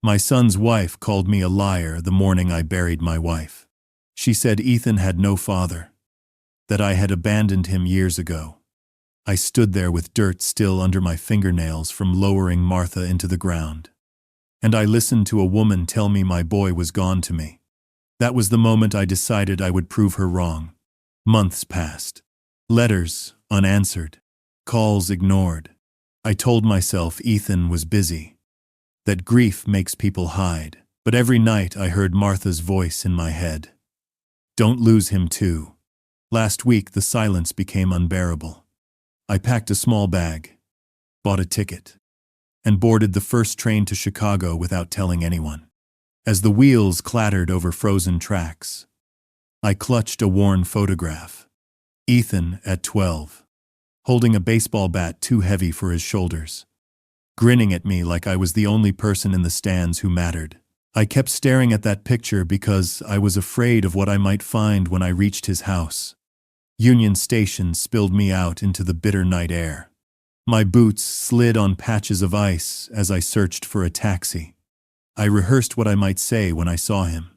My son's wife called me a liar the morning I buried my wife. She said Ethan had no father, that I had abandoned him years ago. I stood there with dirt still under my fingernails from lowering Martha into the ground. And I listened to a woman tell me my boy was gone to me. That was the moment I decided I would prove her wrong. Months passed. Letters unanswered. Calls ignored. I told myself Ethan was busy, that grief makes people hide. But every night I heard Martha's voice in my head. Don't lose him too. Last week the silence became unbearable. I packed a small bag, bought a ticket, and boarded the first train to Chicago without telling anyone. As the wheels clattered over frozen tracks, I clutched a worn photograph. Ethan at 12, holding a baseball bat too heavy for his shoulders, grinning at me like I was the only person in the stands who mattered. I kept staring at that picture because I was afraid of what I might find when I reached his house. Union Station spilled me out into the bitter night air. My boots slid on patches of ice as I searched for a taxi. I rehearsed what I might say when I saw him.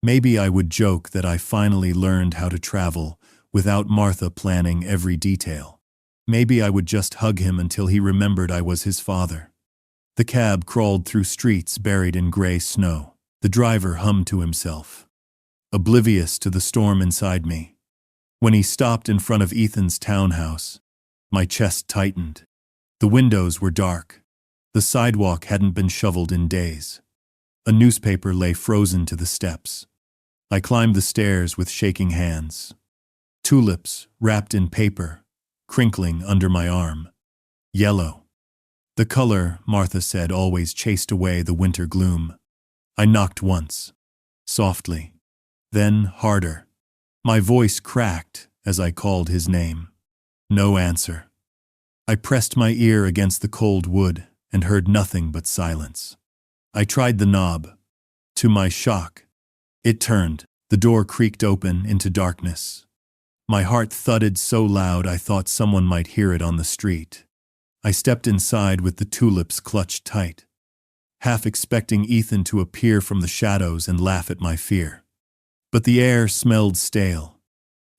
Maybe I would joke that I finally learned how to travel without Martha planning every detail. Maybe I would just hug him until he remembered I was his father. The cab crawled through streets buried in gray snow. The driver hummed to himself, oblivious to the storm inside me. When he stopped in front of Ethan's townhouse, my chest tightened. The windows were dark. The sidewalk hadn't been shoveled in days. A newspaper lay frozen to the steps. I climbed the stairs with shaking hands. Tulips, wrapped in paper, crinkling under my arm. Yellow. The color, Martha said, always chased away the winter gloom. I knocked once, softly, then harder. My voice cracked as I called his name. No answer. I pressed my ear against the cold wood and heard nothing but silence. I tried the knob. To my shock, it turned. The door creaked open into darkness. My heart thudded so loud I thought someone might hear it on the street. I stepped inside with the tulips clutched tight, half expecting Ethan to appear from the shadows and laugh at my fear. But the air smelled stale,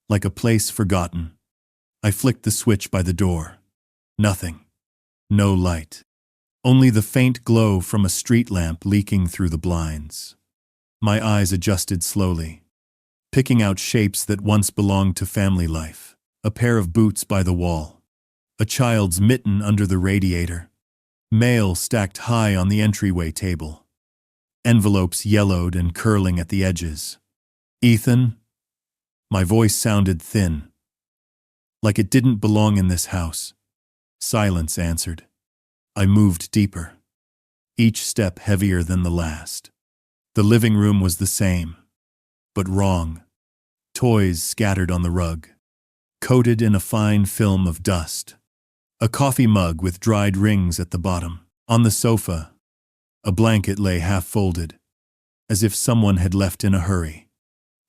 like a place forgotten. I flicked the switch by the door. Nothing. No light. Only the faint glow from a street lamp leaking through the blinds. My eyes adjusted slowly, picking out shapes that once belonged to family life. A pair of boots by the wall. A child's mitten under the radiator. Mail stacked high on the entryway table. Envelopes yellowed and curling at the edges. Ethan? My voice sounded thin, like it didn't belong in this house. Silence answered. I moved deeper, each step heavier than the last. The living room was the same, but wrong. Toys scattered on the rug, coated in a fine film of dust. A coffee mug with dried rings at the bottom. On the sofa, a blanket lay half-folded, as if someone had left in a hurry.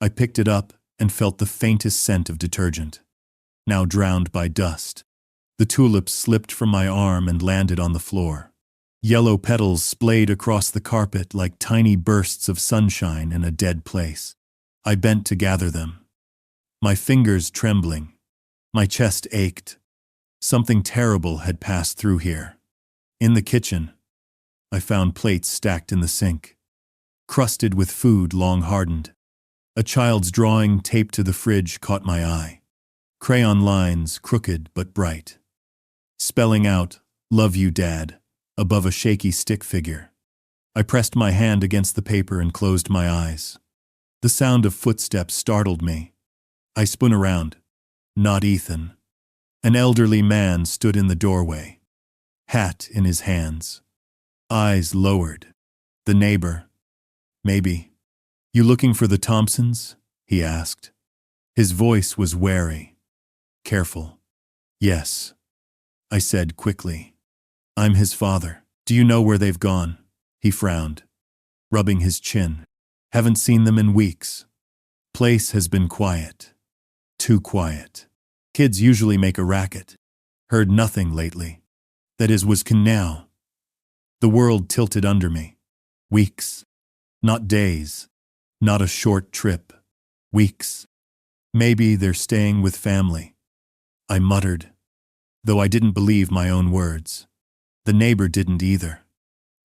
I picked it up and felt the faintest scent of detergent, now drowned by dust. The tulips slipped from my arm and landed on the floor. Yellow petals splayed across the carpet like tiny bursts of sunshine in a dead place. I bent to gather them, my fingers trembling. My chest ached. Something terrible had passed through here. In the kitchen, I found plates stacked in the sink, crusted with food long hardened. A child's drawing taped to the fridge caught my eye. Crayon lines, crooked but bright, spelling out, "Love you, Dad," above a shaky stick figure. I pressed my hand against the paper and closed my eyes. The sound of footsteps startled me. I spun around. Not Ethan. An elderly man stood in the doorway, hat in his hands, eyes lowered. The neighbor. Maybe. "You looking for the Thompsons?" he asked. His voice was wary, careful. "Yes," I said quickly. "I'm his father. Do you know where they've gone?" He frowned, rubbing his chin. "Haven't seen them in weeks. Place has been quiet. Too quiet. Kids usually make a racket. Heard nothing lately. That is, was can now." The world tilted under me. Weeks. Not days. Not a short trip. Weeks. Maybe they're staying with family. I muttered, though I didn't believe my own words. The neighbor didn't either.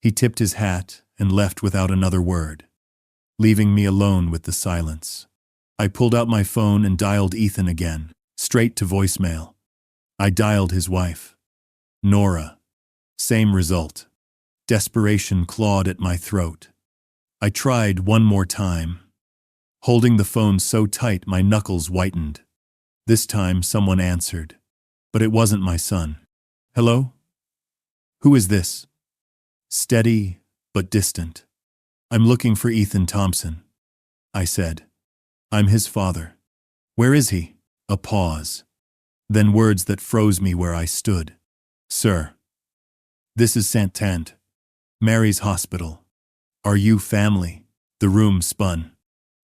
He tipped his hat and left without another word, leaving me alone with the silence. I pulled out my phone and dialed Ethan again, straight to voicemail. I dialed his wife, Nora. Same result. Desperation clawed at my throat. I tried one more time, holding the phone so tight my knuckles whitened. This time someone answered, but it wasn't my son. Hello? Who is this? Steady, but distant. I'm looking for Ethan Thompson, I said. I'm his father. Where is he? A pause. Then words that froze me where I stood. Sir. This is Saint-Tant, Mary's hospital. Are you family? The room spun.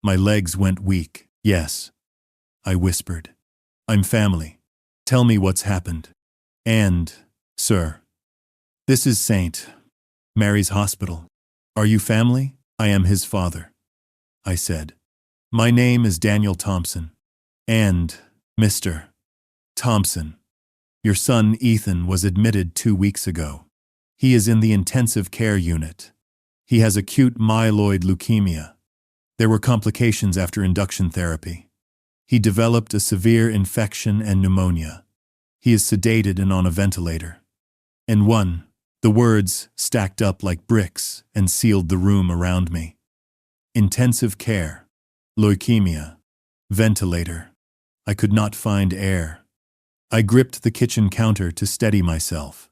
My legs went weak. Yes, I whispered. I'm family. Tell me what's happened. And, sir, this is Saint Mary's hospital. Are you family? I am his father, I said. My name is Daniel Thompson. And, Mr. Thompson, your son Ethan was admitted 2 weeks ago. He is in the intensive care unit. He has acute myeloid leukemia. There were complications after induction therapy. He developed a severe infection and pneumonia. He is sedated and on a ventilator. And the words stacked up like bricks and sealed the room around me. Intensive care, leukemia, ventilator. I could not find air. I gripped the kitchen counter to steady myself.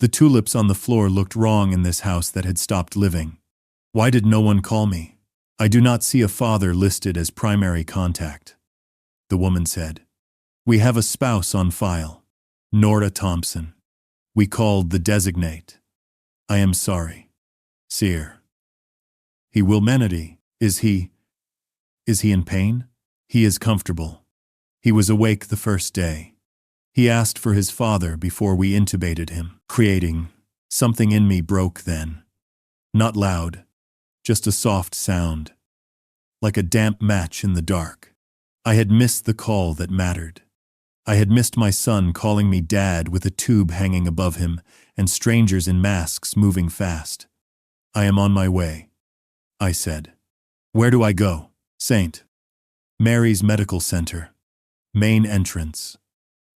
The tulips on the floor looked wrong in this house that had stopped living. Why did no one call me? I do not see a father listed as primary contact, the woman said. We have a spouse on file, Nora Thompson. We called the designate. I am sorry. Sir. He will menady. Is he in pain? He is comfortable. He was awake the first day. He asked for his father before we intubated him. Something in me broke then. Not loud, just a soft sound, like a damp match in the dark. I had missed the call that mattered. I had missed my son calling me dad with a tube hanging above him and strangers in masks moving fast. I am on my way, I said. Where do I go? St. Mary's Medical Center. Main entrance.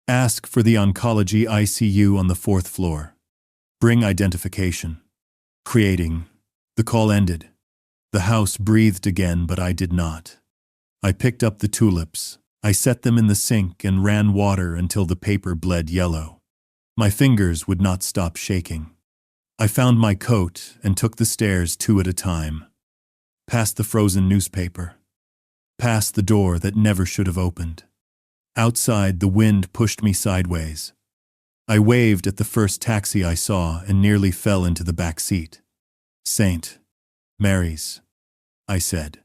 Ask for the oncology ICU on the 4th floor. Bring identification. The call ended. The house breathed again, but I did not. I picked up the tulips. I set them in the sink and ran water until the paper bled yellow. My fingers would not stop shaking. I found my coat and took the stairs 2 at a time. Past the frozen newspaper. Past the door that never should have opened. Outside, the wind pushed me sideways. I waved at the first taxi I saw and nearly fell into the back seat. St. Mary's, I said.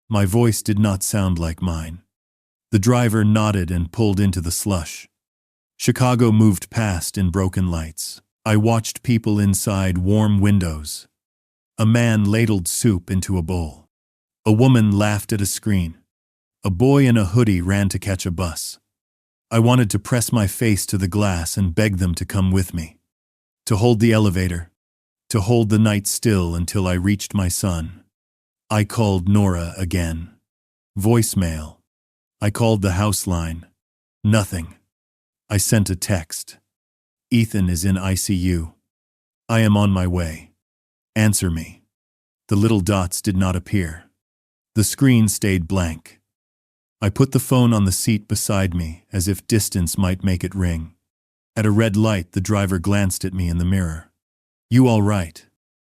My voice did not sound like mine. The driver nodded and pulled into the slush. Chicago moved past in broken lights. I watched people inside warm windows. A man ladled soup into a bowl. A woman laughed at a screen. A boy in a hoodie ran to catch a bus. I wanted to press my face to the glass and beg them to come with me. To hold the elevator. To hold the night still until I reached my son. I called Nora again. Voicemail. I called the house line. Nothing. I sent a text. Ethan is in ICU. I am on my way. Answer me. The little dots did not appear. The screen stayed blank. I put the phone on the seat beside me, as if distance might make it ring. At a red light, the driver glanced at me in the mirror. You all right,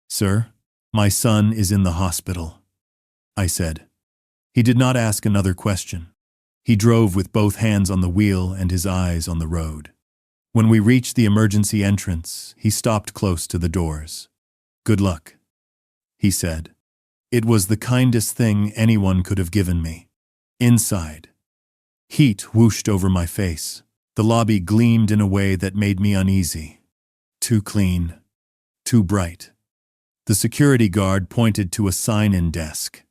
sir? My son is in the hospital, I said. He did not ask another question. He drove with both hands on the wheel and his eyes on the road. When we reached the emergency entrance, he stopped close to the doors. Good luck, he said. It was the kindest thing anyone could have given me. Inside. Heat whooshed over my face. The lobby gleamed in a way that made me uneasy. Too clean. Too bright. The The security guard pointed to a sign-in desk.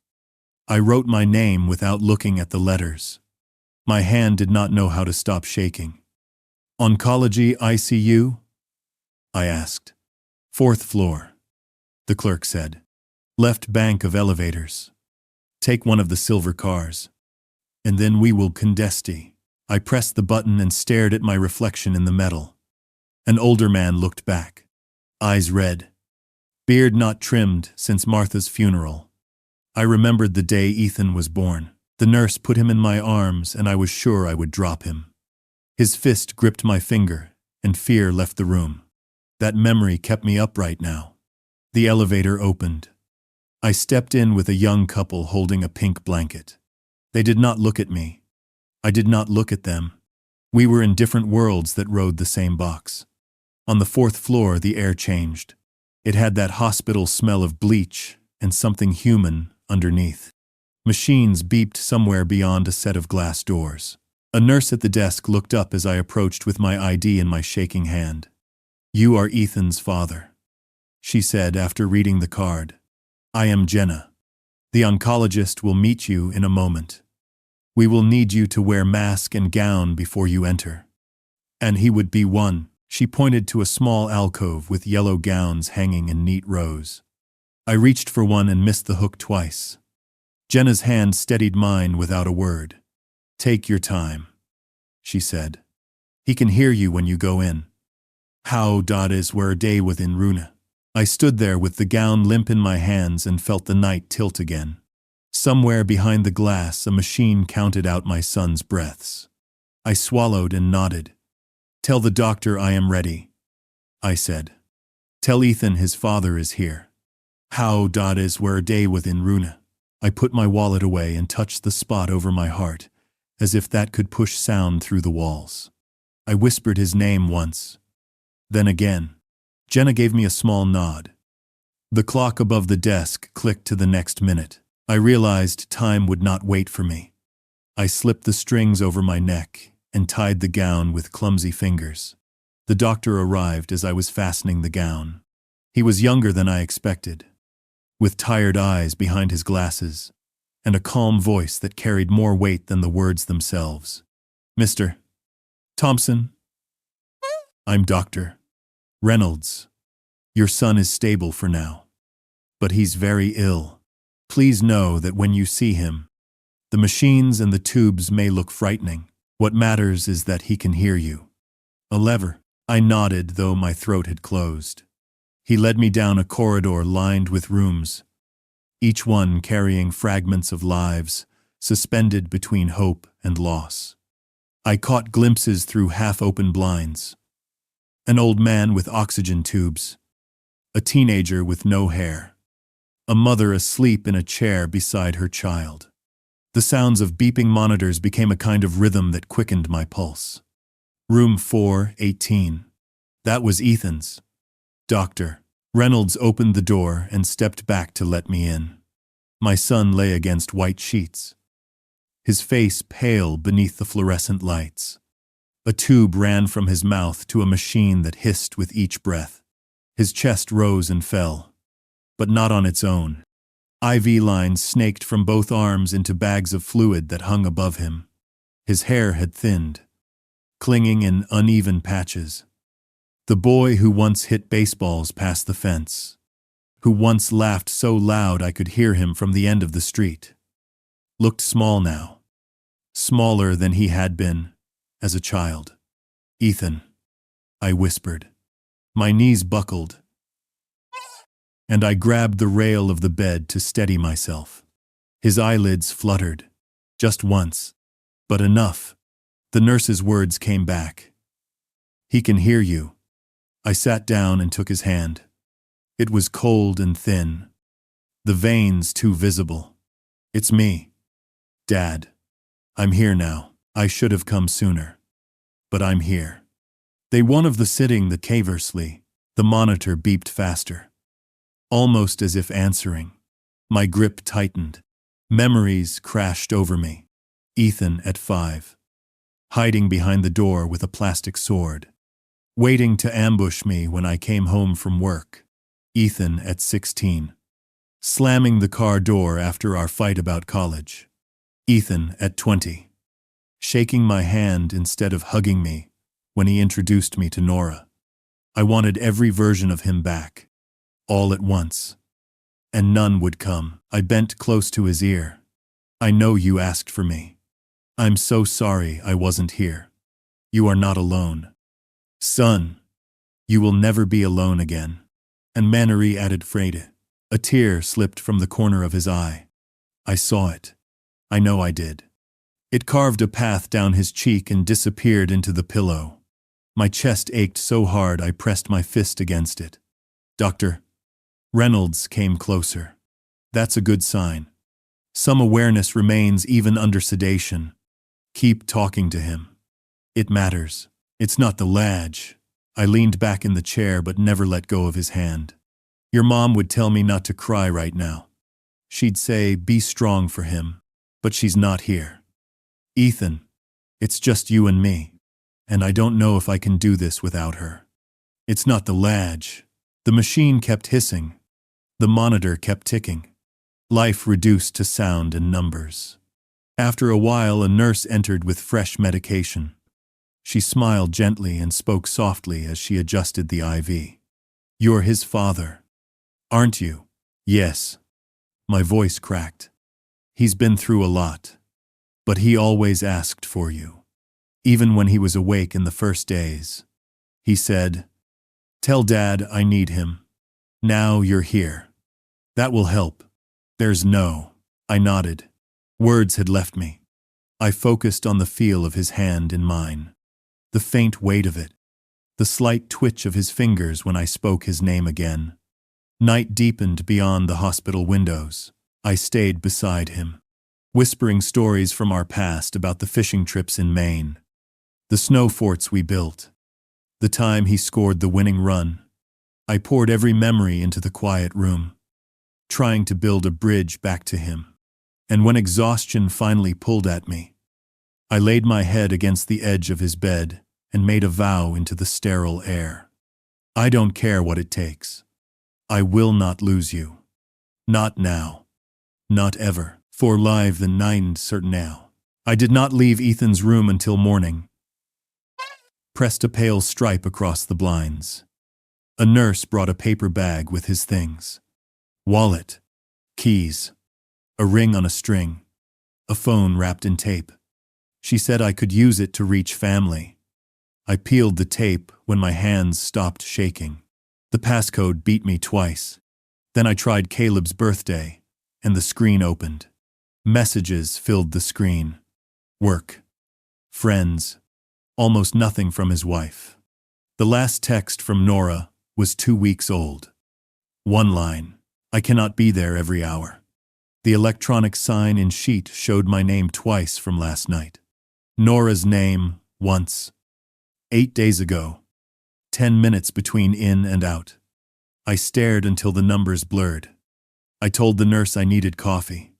I wrote my name without looking at the letters. My hand did not know how to stop shaking. Oncology ICU? I asked. 4th floor. The clerk said. Left bank of elevators. Take one of the silver cars. And then we will condesti. I pressed the button and stared at my reflection in the metal. An older man looked back. Eyes red. Beard not trimmed since Martha's funeral. I remembered the day Ethan was born. The nurse put him in my arms and I was sure I would drop him. His fist gripped my finger and fear left the room. That memory kept me upright now. The elevator opened. I stepped in with a young couple holding a pink blanket. They did not look at me. I did not look at them. We were in different worlds that rode the same box. On the 4th floor, the air changed. It had that hospital smell of bleach and something human underneath. Machines beeped somewhere beyond a set of glass doors. A nurse at the desk looked up as I approached with my ID in my shaking hand. You are Ethan's father, she said after reading the card. I am Jenna. The oncologist will meet you in a moment. We will need you to wear mask and gown before you enter. And he would be one. She pointed to a small alcove with yellow gowns hanging in neat rows. I reached for one and missed the hook twice. Jenna's hand steadied mine without a word. Take your time, she said. He can hear you when you go in. How is where day within Runa. I stood there with the gown limp in my hands and felt the night tilt again. Somewhere behind the glass, a machine counted out my son's breaths. I swallowed and nodded. Tell the doctor I am ready, I said. Tell Ethan his father is here. How is where day within Runa. I put my wallet away and touched the spot over my heart, as if that could push sound through the walls. I whispered his name once. Then again. Jenna gave me a small nod. The clock above the desk clicked to the next minute. I realized time would not wait for me. I slipped the strings over my neck and tied the gown with clumsy fingers. The doctor arrived as I was fastening the gown. He was younger than I expected, with tired eyes behind his glasses and a calm voice that carried more weight than the words themselves. Mr. Thompson? I'm Dr. Reynolds. Your son is stable for now, but he's very ill. Please know that when you see him, the machines and the tubes may look frightening. What matters is that he can hear you. A lever. I nodded, though my throat had closed. He led me down a corridor lined with rooms, each one carrying fragments of lives, suspended between hope and loss. I caught glimpses through half-open blinds. An old man with oxygen tubes, a teenager with no hair, a mother asleep in a chair beside her child. The sounds of beeping monitors became a kind of rhythm that quickened my pulse. Room 418. That was Ethan's. Dr. Reynolds opened the door and stepped back to let me in. My son lay against white sheets, his face pale beneath the fluorescent lights. A tube ran from his mouth to a machine that hissed with each breath. His chest rose and fell, but not on its own. IV lines snaked from both arms into bags of fluid that hung above him. His hair had thinned, clinging in uneven patches. The boy who once hit baseballs past the fence, who once laughed so loud I could hear him from the end of the street, looked small now, smaller than he had been as a child. Ethan, I whispered. My knees buckled, and I grabbed the rail of the bed to steady myself. His eyelids fluttered, just once, but enough. The nurse's words came back. He can hear you. I sat down and took his hand. It was cold and thin, the veins too visible. It's me, Dad. I'm here now. I should have come sooner, but I'm here. Day one of the sitting, the caversely, the monitor beeped faster, almost as if answering. My grip tightened. Memories crashed over me. Ethan at 5, hiding behind the door with a plastic sword, waiting to ambush me when I came home from work. Ethan at 16. Slamming the car door after our fight about college. Ethan at 20. Shaking my hand instead of hugging me when he introduced me to Nora. I wanted every version of him back, all at once. And none would come. I bent close to his ear. I know you asked for me. I'm so sorry I wasn't here. You are not alone. Son, you will never be alone again. And Mannery added Frede. A tear slipped from the corner of his eye. I saw it. I know I did. It carved a path down his cheek and disappeared into the pillow. My chest ached so hard I pressed my fist against it. Dr. Reynolds came closer. That's a good sign. Some awareness remains even under sedation. Keep talking to him. It matters. It's not the ladge. I leaned back in the chair but never let go of his hand. Your mom would tell me not to cry right now. She'd say, be strong for him. But she's not here. Ethan, it's just you and me. And I don't know if I can do this without her. It's not the ladge. The machine kept hissing. The monitor kept ticking. Life reduced to sound and numbers. After a while, a nurse entered with fresh medication. She smiled gently and spoke softly as she adjusted the IV. You're his father, aren't you? Yes. My voice cracked. He's been through a lot. But he always asked for you. Even when he was awake in the first days. He said, tell Dad I need him. Now you're here. That will help. There's no. I nodded. Words had left me. I focused on the feel of his hand in mine. The faint weight of it. The slight twitch of his fingers when I spoke his name again. Night deepened beyond the hospital windows. I stayed beside him, whispering stories from our past about the fishing trips in Maine, the snow forts we built, the time he scored the winning run. I poured every memory into the quiet room, trying to build a bridge back to him. And when exhaustion finally pulled at me, I laid my head against the edge of his bed and made a vow into the sterile air. I don't care what it takes. I will not lose you. Not now. Not ever. For live the nine certain now. I did not leave Ethan's room until morning. Pressed a pale stripe across the blinds. A nurse brought a paper bag with his things. Wallet. Keys. A ring on a string. A phone wrapped in tape. She said I could use it to reach family. I peeled the tape when my hands stopped shaking. The passcode beat me twice. Then I tried Caleb's birthday, and the screen opened. Messages filled the screen. Work. Friends. Almost nothing from his wife. The last text from Nora was 2 weeks old. One line. I cannot be there every hour. The electronic sign in sheet showed my name twice from last night. Nora's name, once. 8 days ago. 10 minutes between in and out. I stared until the numbers blurred. I told the nurse I needed coffee.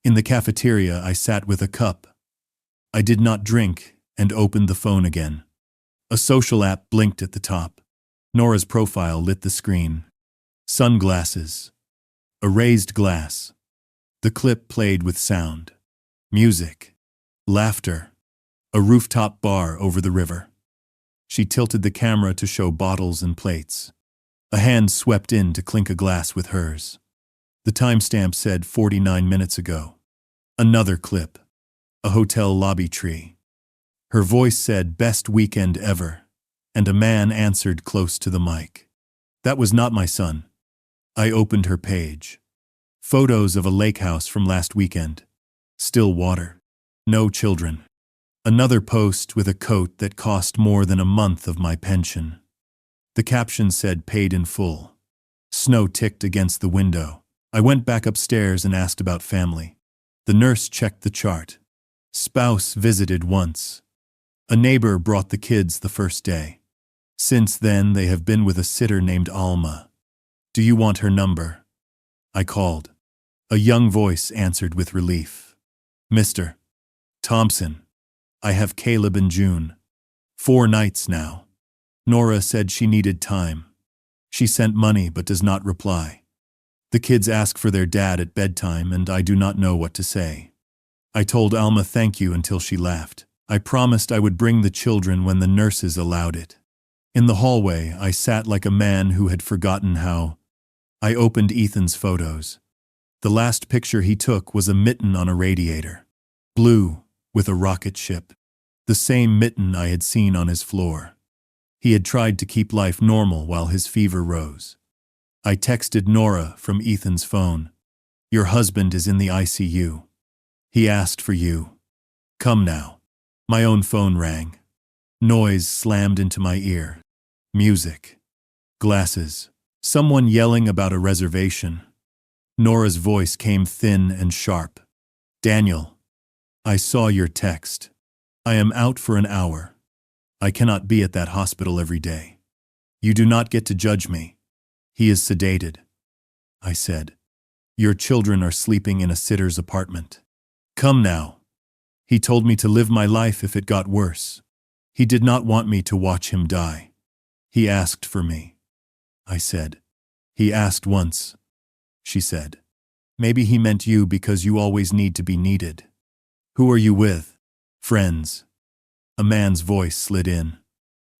In the cafeteria, I sat with a cup. I did not drink and opened the phone again. A social app blinked at the top. Nora's profile lit the screen. Sunglasses. A raised glass. The clip played with sound. Music. Laughter. A rooftop bar over the river. She tilted the camera to show bottles and plates. A hand swept in to clink a glass with hers. The timestamp said 49 minutes ago. Another clip. A hotel lobby tree. Her voice said, best weekend ever, and a man answered close to the mic. That was not my son. I opened her page. Photos of a lake house from last weekend. Still water. No children. Another post with a coat that cost more than a month of my pension. The caption said paid in full. Snow ticked against the window. I went back upstairs and asked about family. The nurse checked the chart. Spouse visited once. A neighbor brought the kids the first day. Since then, they have been with a sitter named Alma. Do you want her number? I called. A young voice answered with relief. Mr. Thompson. I have Caleb and June. 4 nights now. Nora said she needed time. She sent money but does not reply. The kids ask for their dad at bedtime and I do not know what to say. I told Alma thank you until she laughed. I promised I would bring the children when the nurses allowed it. In the hallway, I sat like a man who had forgotten how. I opened Ethan's photos. The last picture he took was a mitten on a radiator. Blue, with a rocket ship. The same mitten I had seen on his floor. He had tried to keep life normal while his fever rose. I texted Nora from Ethan's phone. Your husband is in the ICU. He asked for you. Come now. My own phone rang. Noise slammed into my ear. Music. Glasses. Someone yelling about a reservation. Nora's voice came thin and sharp. Daniel, I saw your text. I am out for an hour. I cannot be at that hospital every day. You do not get to judge me. He is sedated. I said. Your children are sleeping in a sitter's apartment. Come now. He told me to live my life if it got worse. He did not want me to watch him die. He asked for me. I said. He asked once. She said. Maybe he meant you because you always need to be needed. Who are you with? Friends. A man's voice slid in.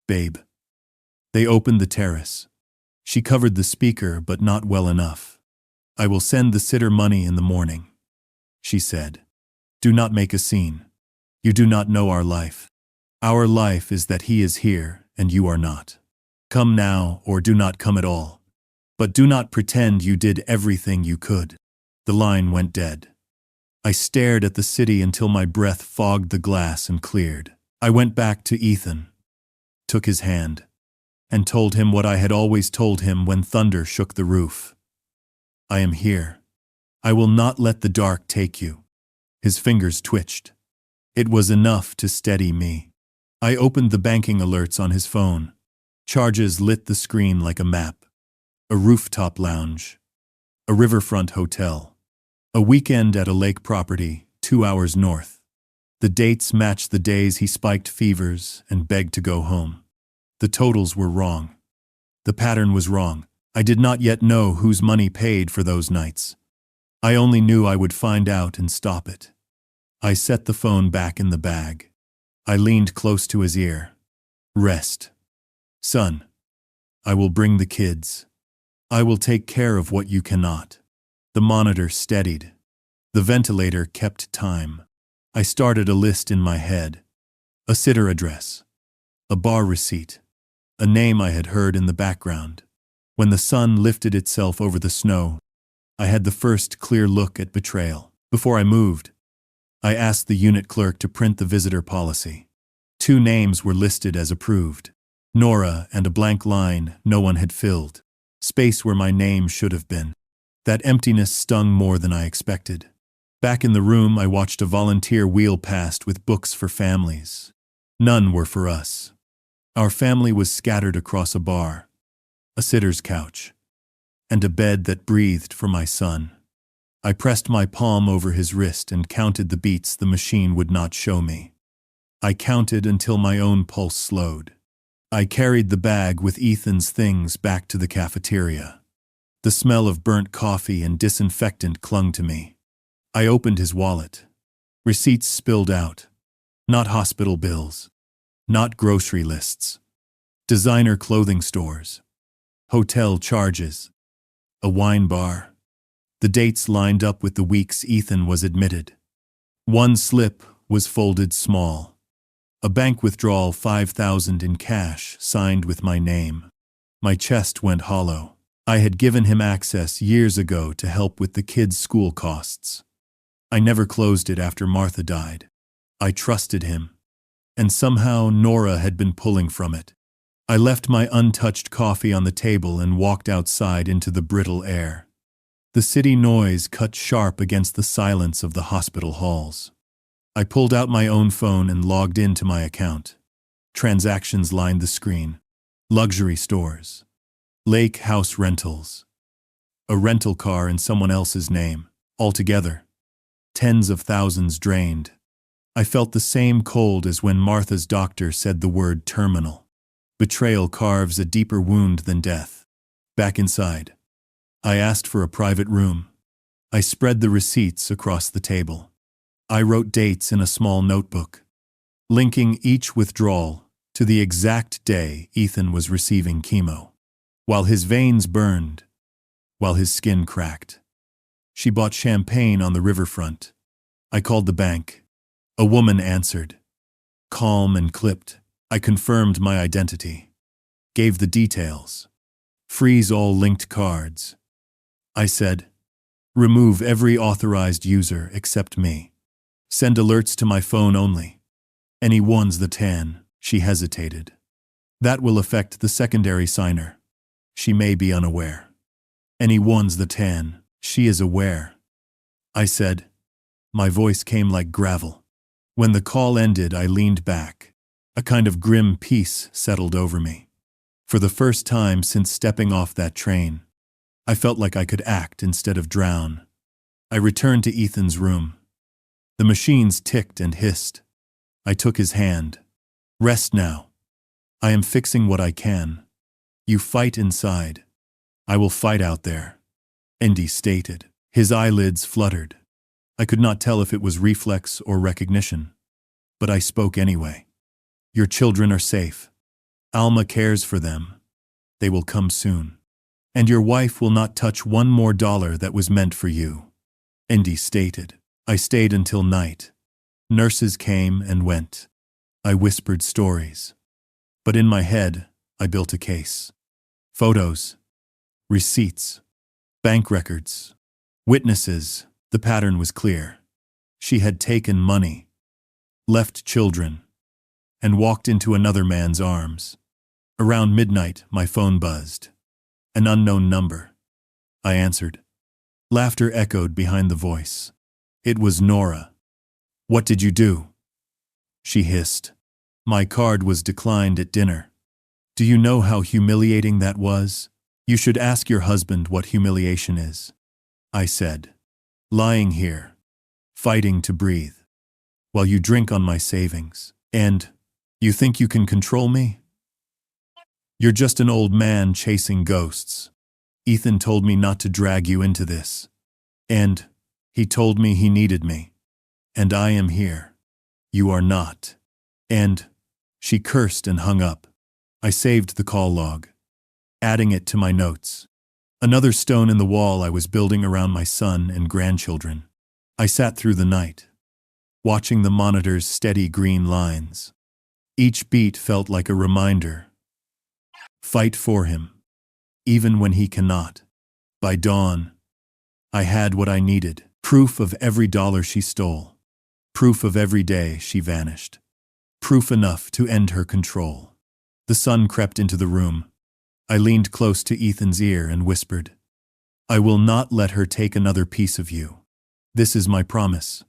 Babe. They opened the terrace. She covered the speaker, but not well enough. I will send the sitter money in the morning. She said. Do not make a scene. You do not know our life. Our life is that he is here and you are not. Come now or do not come at all. But do not pretend you did everything you could. The line went dead. I stared at the city until my breath fogged the glass and cleared. I went back to Ethan, took his hand, and told him what I had always told him when thunder shook the roof. I am here. I will not let the dark take you. His fingers twitched. It was enough to steady me. I opened the banking alerts on his phone. Charges lit the screen like a map. A rooftop lounge. A riverfront hotel. A weekend at a lake property, 2 hours north. The dates matched the days he spiked fevers and begged to go home. The totals were wrong. The pattern was wrong. I did not yet know whose money paid for those nights. I only knew I would find out and stop it. I set the phone back in the bag. I leaned close to his ear. Rest. Son, I will bring the kids. I will take care of what you cannot. The monitor steadied. The ventilator kept time. I started a list in my head. A sitter address. A bar receipt. A name I had heard in the background. When the sun lifted itself over the snow, I had the first clear look at Betrayal. Before I moved, I asked the unit clerk to print the visitor policy. 2 names were listed as approved. Nora and a blank line no one had filled. Space where my name should have been. That emptiness stung more than I expected. Back in the room, I watched a volunteer wheel past with books for families. None were for us. Our family was scattered across a bar, a sitter's couch, and a bed that breathed for my son. I pressed my palm over his wrist and counted the beats the machine would not show me. I counted until my own pulse slowed. I carried the bag with Ethan's things back to the cafeteria. The smell of burnt coffee and disinfectant clung to me. I opened his wallet. Receipts spilled out. Not hospital bills. Not grocery lists. Designer clothing stores. Hotel charges. A wine bar. The dates lined up with the weeks Ethan was admitted. One slip was folded small. A bank withdrawal, $5,000 in cash, signed with my name. My chest went hollow. I had given him access years ago to help with the kids' school costs. I never closed it after Martha died. I trusted him. And somehow Nora had been pulling from it. I left my untouched coffee on the table and walked outside into the brittle air. The city noise cut sharp against the silence of the hospital halls. I pulled out my own phone and logged into my account. Transactions lined the screen. Luxury stores. Lake house rentals. A rental car in someone else's name. Altogether, tens of thousands drained. I felt the same cold as when Martha's doctor said the word terminal. Betrayal carves a deeper wound than death. Back inside, I asked for a private room. I spread the receipts across the table. I wrote dates in a small notebook, linking each withdrawal to the exact day Ethan was receiving chemo. While his veins burned, while his skin cracked. She bought champagne on the riverfront. I called the bank. A woman answered. Calm and clipped, I confirmed my identity. Gave the details. Freeze all linked cards. I said, remove every authorized user except me. Send alerts to my phone only. Any ones the tan, she hesitated. That will affect the secondary signer. She may be unaware. Any ones the tan, she is aware. I said. My voice came like gravel. When the call ended, I leaned back. A kind of grim peace settled over me. For the first time since stepping off that train, I felt like I could act instead of drown. I returned to Ethan's room. The machines ticked and hissed. I took his hand. Rest now. I am fixing what I can. You fight inside. I will fight out there. Andy stated. His eyelids fluttered. I could not tell if it was reflex or recognition. But I spoke anyway. Your children are safe. Alma cares for them. They will come soon. And your wife will not touch one more dollar that was meant for you. Andy stated. I stayed until night. Nurses came and went. I whispered stories. But in my head, I built a case. Photos. Receipts. Bank records. Witnesses. The pattern was clear. She had taken money, left children, and walked into another man's arms. Around midnight, my phone buzzed. An unknown number. I answered. Laughter echoed behind the voice. It was Nora. What did you do? She hissed. My card was declined at dinner. Do you know how humiliating that was? You should ask your husband what humiliation is. I said. Lying here, fighting to breathe, while you drink on my savings. And you think you can control me? You're just an old man chasing ghosts. Ethan told me not to drag you into this. And he told me he needed me. And I am here. You are not. And she cursed and hung up. I saved the call log, adding it to my notes. Another stone in the wall I was building around my son and grandchildren. I sat through the night, watching the monitor's steady green lines. Each beat felt like a reminder. Fight for him, even when he cannot. By dawn, I had what I needed. Proof of every dollar she stole. Proof of every day she vanished. Proof enough to end her control. The sun crept into the room. I leaned close to Ethan's ear and whispered, I will not let her take another piece of you. This is my promise.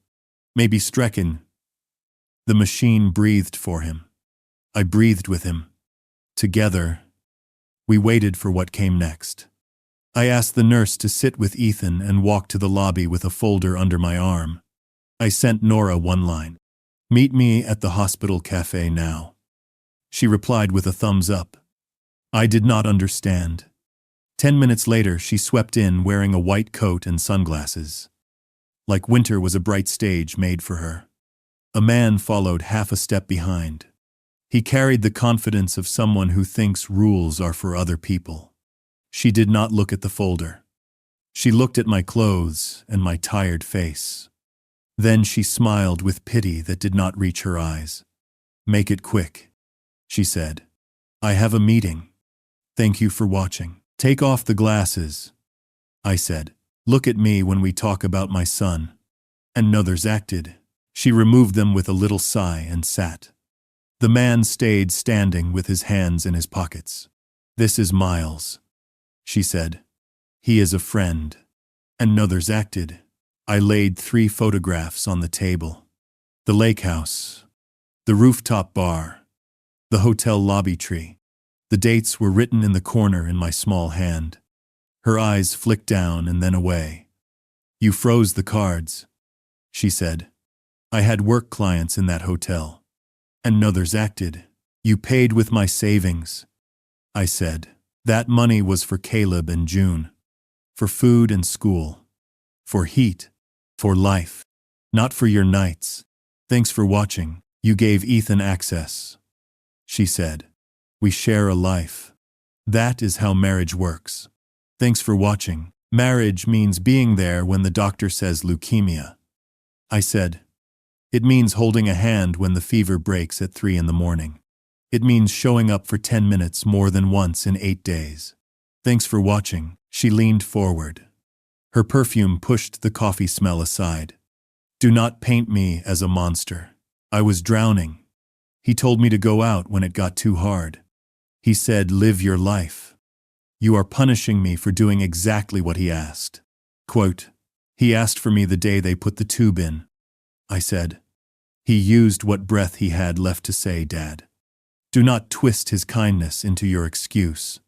Maybe Strecken. The machine breathed for him. I breathed with him. Together, we waited for what came next. I asked the nurse to sit with Ethan and walk to the lobby with a folder under my arm. I sent Nora one line. Meet me at the hospital cafe now. She replied with a thumbs up. I did not understand. 10 minutes later, she swept in wearing a white coat and sunglasses. Like winter was a bright stage made for her. A man followed half a step behind. He carried the confidence of someone who thinks rules are for other people. She did not look at the folder. She looked at my clothes and my tired face. Then she smiled with pity that did not reach her eyes. Make it quick, she said. I have a meeting. Thank you for watching. Take off the glasses, I said. Look at me when we talk about my son. And Nothers acted. She removed them with a little sigh and sat. The man stayed standing with his hands in his pockets. This is Miles, she said. He is a friend. And Nothers acted. I laid 3 photographs on the table. The lake house, the rooftop bar, the hotel lobby tree. The dates were written in the corner in my small hand. Her eyes flicked down and then away. You froze the cards, she said. I had work clients in that hotel. And Nothers acted. You paid with my savings, I said. That money was for Caleb and June, for food and school, for heat, for life, not for your nights. Thanks for watching. You gave Ethan access, she said. We share a life. That is how marriage works. Thanks for watching. Marriage means being there when the doctor says leukemia. I said. It means holding a hand when the fever breaks at 3 in the morning. It means showing up for 10 minutes more than once in 8 days. Thanks for watching. She leaned forward. Her perfume pushed the coffee smell aside. Do not paint me as a monster. I was drowning. He told me to go out when it got too hard. He said, live your life. You are punishing me for doing exactly what he asked. Quote, he asked for me the day they put the tube in. I said. He used what breath he had left to say, Dad. Do not twist his kindness into your excuse.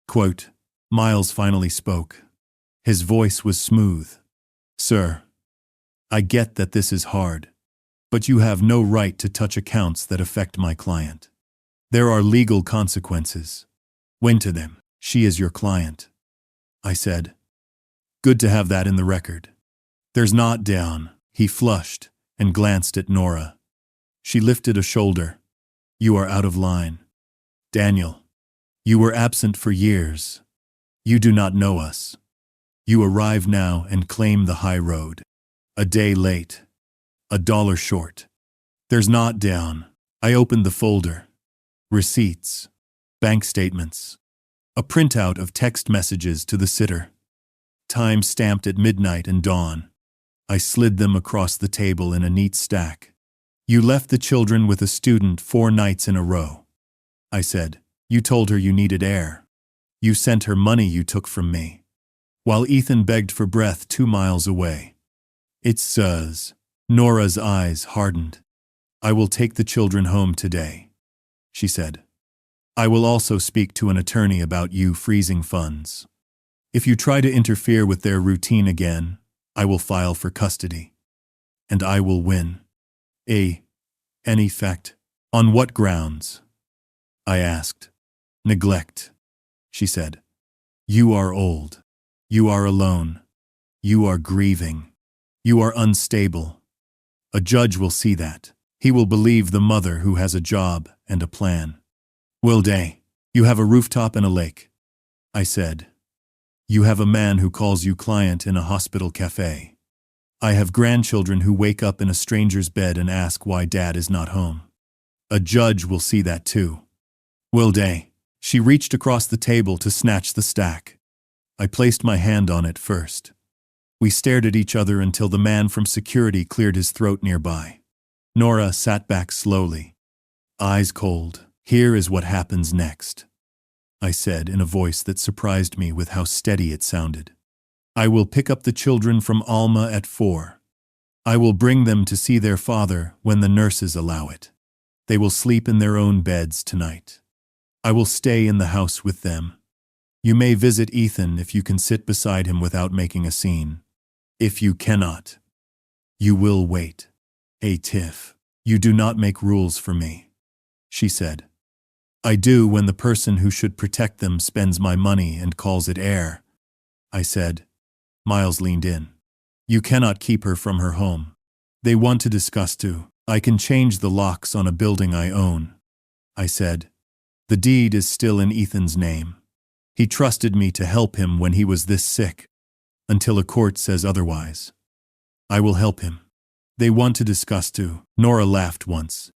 Quote, Miles finally spoke. His voice was smooth. Sir, I get that this is hard, but you have no right to touch accounts that affect my client. There are legal consequences. Went to them. She is your client. I said. Good to have that in the record. There's not down. He flushed and glanced at Nora. She lifted a shoulder. You are out of line. Daniel, you were absent for years. You do not know us. You arrive now and claim the high road. A day late. $1 short. There's not down. I opened the folder. Receipts. Bank statements. A printout of text messages to the sitter. Time stamped at midnight and dawn. I slid them across the table in a neat stack. You left the children with a student 4 nights in a row. I said. You told her you needed air. You sent her money you took from me. While Ethan begged for breath 2 miles away. It says. Nora's eyes hardened. I will take the children home today, she said. I will also speak to an attorney about you freezing funds. If you try to interfere with their routine again, I will file for custody. And I will win. In effect. On what grounds? I asked. Neglect, she said. You are old. You are alone. You are grieving. You are unstable. A judge will see that. He will believe the mother who has a job and a plan. Will Day, you have a rooftop and a lake. I said. You have a man who calls you client in a hospital cafe. I have grandchildren who wake up in a stranger's bed and ask why Dad is not home. A judge will see that too. Will Day. She reached across the table to snatch the stack. I placed my hand on it first. We stared at each other until the man from security cleared his throat nearby. Nora sat back slowly. Eyes cold. Here is what happens next, I said in a voice that surprised me with how steady it sounded. I will pick up the children from Alma at 4. I will bring them to see their father when the nurses allow it. They will sleep in their own beds tonight. I will stay in the house with them. You may visit Ethan if you can sit beside him without making a scene. If you cannot, you will wait. Tiff, you do not make rules for me, she said. I do when the person who should protect them spends my money and calls it air, I said. Miles leaned in. You cannot keep her from her home. They want to discuss too. I can change the locks on a building I own, I said. The deed is still in Ethan's name. He trusted me to help him when he was this sick, until a court says otherwise. I will help him. They want to discuss too. Nora laughed once.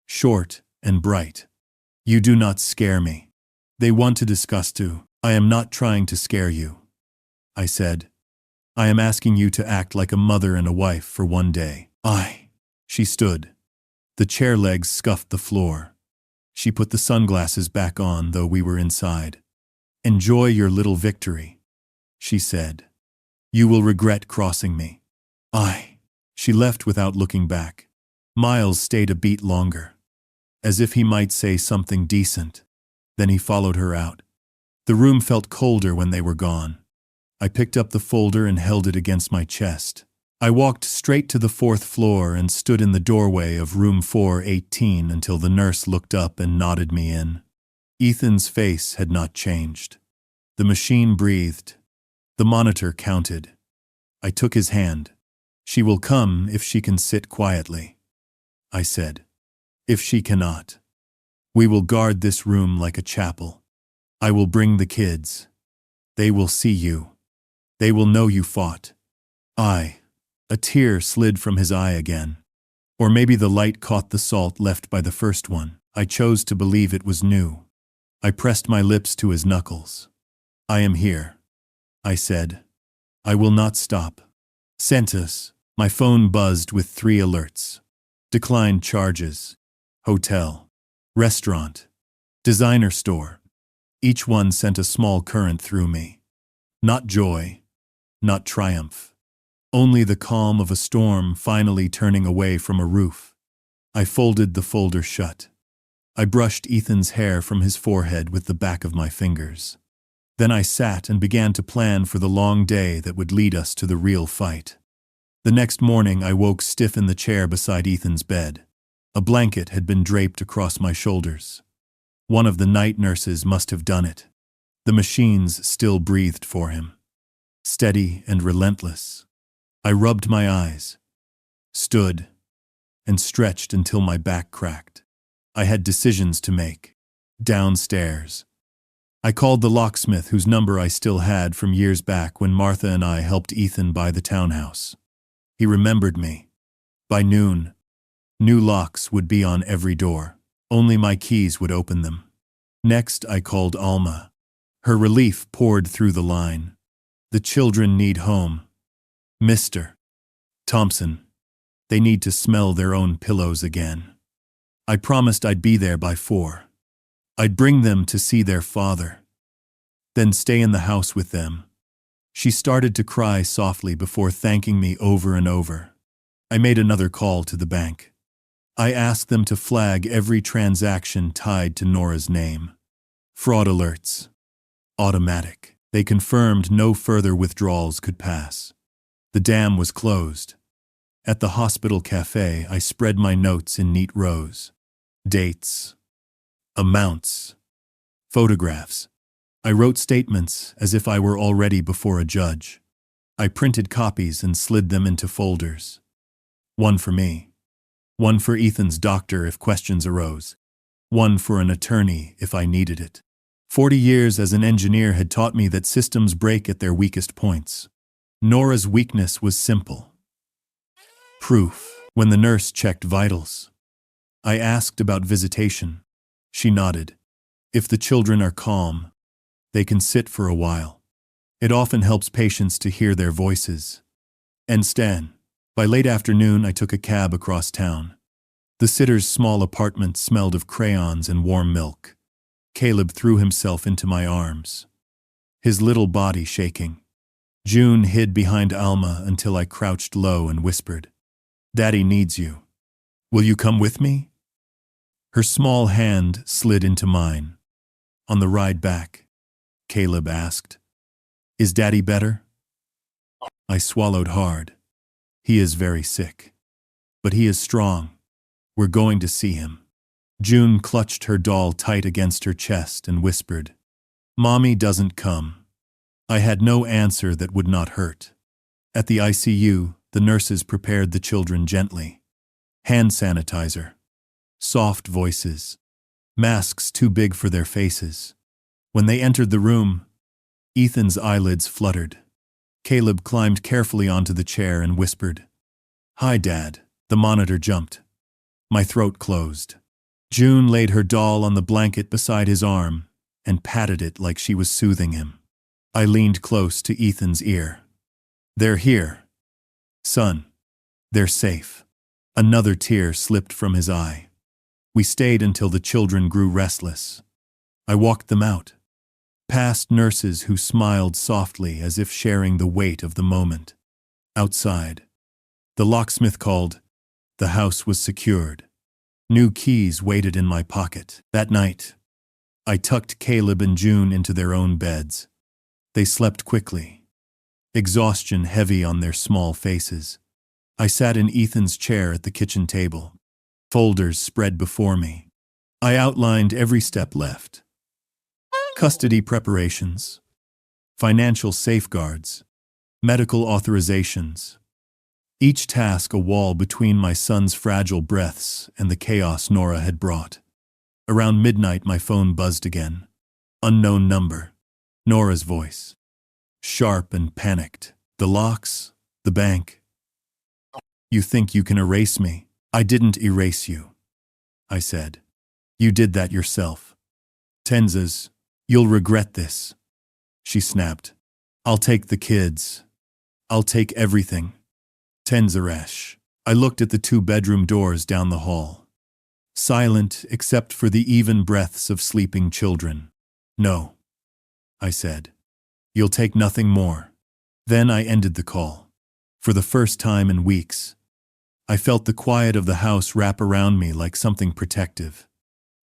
Short and bright. You do not scare me. They want to discuss too. I am not trying to scare you, I said. I am asking you to act like a mother and a wife for one day. She stood. The chair legs scuffed the floor. She put the sunglasses back on, though we were inside. Enjoy your little victory, she said. You will regret crossing me. She left without looking back. Miles stayed a beat longer, as if he might say something decent. Then he followed her out. The room felt colder when they were gone. I picked up the folder and held it against my chest. I walked straight to the 4th floor and stood in the doorway of room 418 until the nurse looked up and nodded me in. Ethan's face had not changed. The machine breathed. The monitor counted. I took his hand. She will come if she can sit quietly, I said. If she cannot, we will guard this room like a chapel. I will bring the kids. They will see you. They will know you fought. A tear slid from his eye again. Or maybe the light caught the salt left by the first one. I chose to believe it was new. I pressed my lips to his knuckles. I am here, I said. I will not stop. Sent us. My phone buzzed with 3 alerts. Declined charges. Hotel. Restaurant. Designer store. Each one sent a small current through me. Not joy. Not triumph. Only the calm of a storm finally turning away from a roof. I folded the folder shut. I brushed Ethan's hair from his forehead with the back of my fingers. Then I sat and began to plan for the long day that would lead us to the real fight. The next morning I woke stiff in the chair beside Ethan's bed. A blanket had been draped across my shoulders. One of the night nurses must have done it. The machines still breathed for him. Steady and relentless. I rubbed my eyes, stood, and stretched until my back cracked. I had decisions to make. Downstairs. I called the locksmith whose number I still had from years back when Martha and I helped Ethan buy the townhouse. He remembered me. By noon, new locks would be on every door. Only my keys would open them. Next, I called Alma. Her relief poured through the line. The children need home. Mr. Thompson. They need to smell their own pillows again. I promised I'd be there by 4. I'd bring them to see their father. Then stay in the house with them. She started to cry softly before thanking me over and over. I made another call to the bank. I asked them to flag every transaction tied to Nora's name. Fraud alerts. Automatic. They confirmed no further withdrawals could pass. The dam was closed. At the hospital cafe, I spread my notes in neat rows. Dates. Amounts. Photographs. I wrote statements as if I were already before a judge. I printed copies and slid them into folders. One for me. One for Ethan's doctor if questions arose. One for an attorney if I needed it. 40 years as an engineer had taught me that systems break at their weakest points. Nora's weakness was simple. Proof. When the nurse checked vitals, I asked about visitation. She nodded. If the children are calm, they can sit for a while. It often helps patients to hear their voices. And Stan. By late afternoon, I took a cab across town. The sitter's small apartment smelled of crayons and warm milk. Caleb threw himself into my arms, his little body shaking. June hid behind Alma until I crouched low and whispered, "Daddy needs you. Will you come with me?" Her small hand slid into mine. On the ride back, Caleb asked, "Is Daddy better?" I swallowed hard. He is very sick. But he is strong. We're going to see him. June clutched her doll tight against her chest and whispered, "Mommy doesn't come." I had no answer that would not hurt. At the ICU, the nurses prepared the children gently. Hand sanitizer. Soft voices. Masks too big for their faces. When they entered the room, Ethan's eyelids fluttered. Caleb climbed carefully onto the chair and whispered, "Hi, Dad." The monitor jumped. My throat closed. June laid her doll on the blanket beside his arm and patted it like she was soothing him. I leaned close to Ethan's ear. "They're here. Son. They're safe." Another tear slipped from his eye. We stayed until the children grew restless. I walked them out, past nurses who smiled softly as if sharing the weight of the moment. Outside, the locksmith called. The house was secured. New keys waited in my pocket. That night, I tucked Caleb and June into their own beds. They slept quickly, exhaustion heavy on their small faces. I sat in Ethan's chair at the kitchen table, folders spread before me. I outlined every step left. Custody preparations, financial safeguards, medical authorizations. Each task a wall between my son's fragile breaths and the chaos Nora had brought. Around midnight my phone buzzed again. Unknown number. Nora's voice. Sharp and panicked. The locks, the bank. You think you can erase me? I didn't erase you, I said. You did that yourself. Tenzes, you'll regret this. She snapped. I'll take the kids. I'll take everything. Tenzeresh. I looked at the 2-bedroom doors down the hall. Silent except for the even breaths of sleeping children. No, I said. You'll take nothing more. Then I ended the call. For the first time in weeks, I felt the quiet of the house wrap around me like something protective.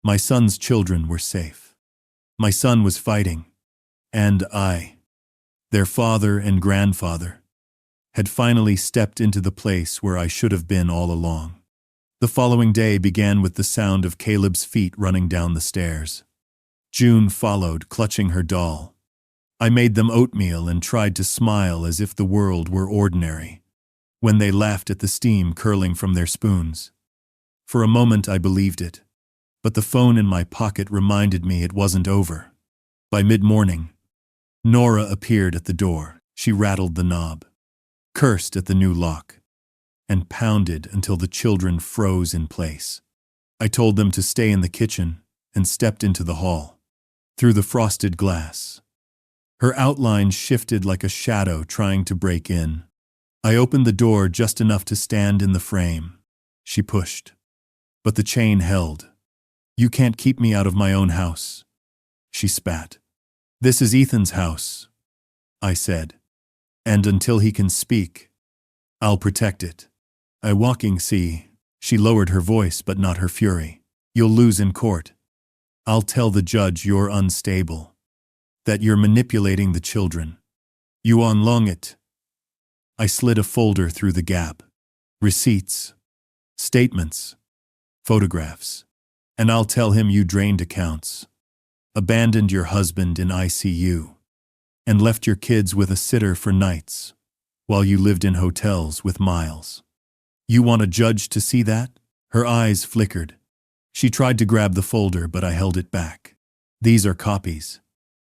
My son's children were safe. My son was fighting, and I, their father and grandfather, had finally stepped into the place where I should have been all along. The following day began with the sound of Caleb's feet running down the stairs. June followed, clutching her doll. I made them oatmeal and tried to smile as if the world were ordinary, when they laughed at the steam curling from their spoons. For a moment I believed it, but the phone in my pocket reminded me it wasn't over. By mid-morning, Nora appeared at the door. She rattled the knob, cursed at the new lock, and pounded until the children froze in place. I told them to stay in the kitchen and stepped into the hall. Through the frosted glass, her outline shifted like a shadow trying to break in. I opened the door just enough to stand in the frame. She pushed, but the chain held. You can't keep me out of my own house, she spat. This is Ethan's house, I said, and until he can speak, I'll protect it. I walking see. She lowered her voice but not her fury. You'll lose in court. I'll tell the judge you're unstable, that you're manipulating the children. You unlong it. I slid a folder through the gap. Receipts, statements, photographs. And I'll tell him you drained accounts, abandoned your husband in ICU, and left your kids with a sitter for nights, while you lived in hotels with Miles. You want a judge to see that? Her eyes flickered. She tried to grab the folder, but I held it back. These are copies.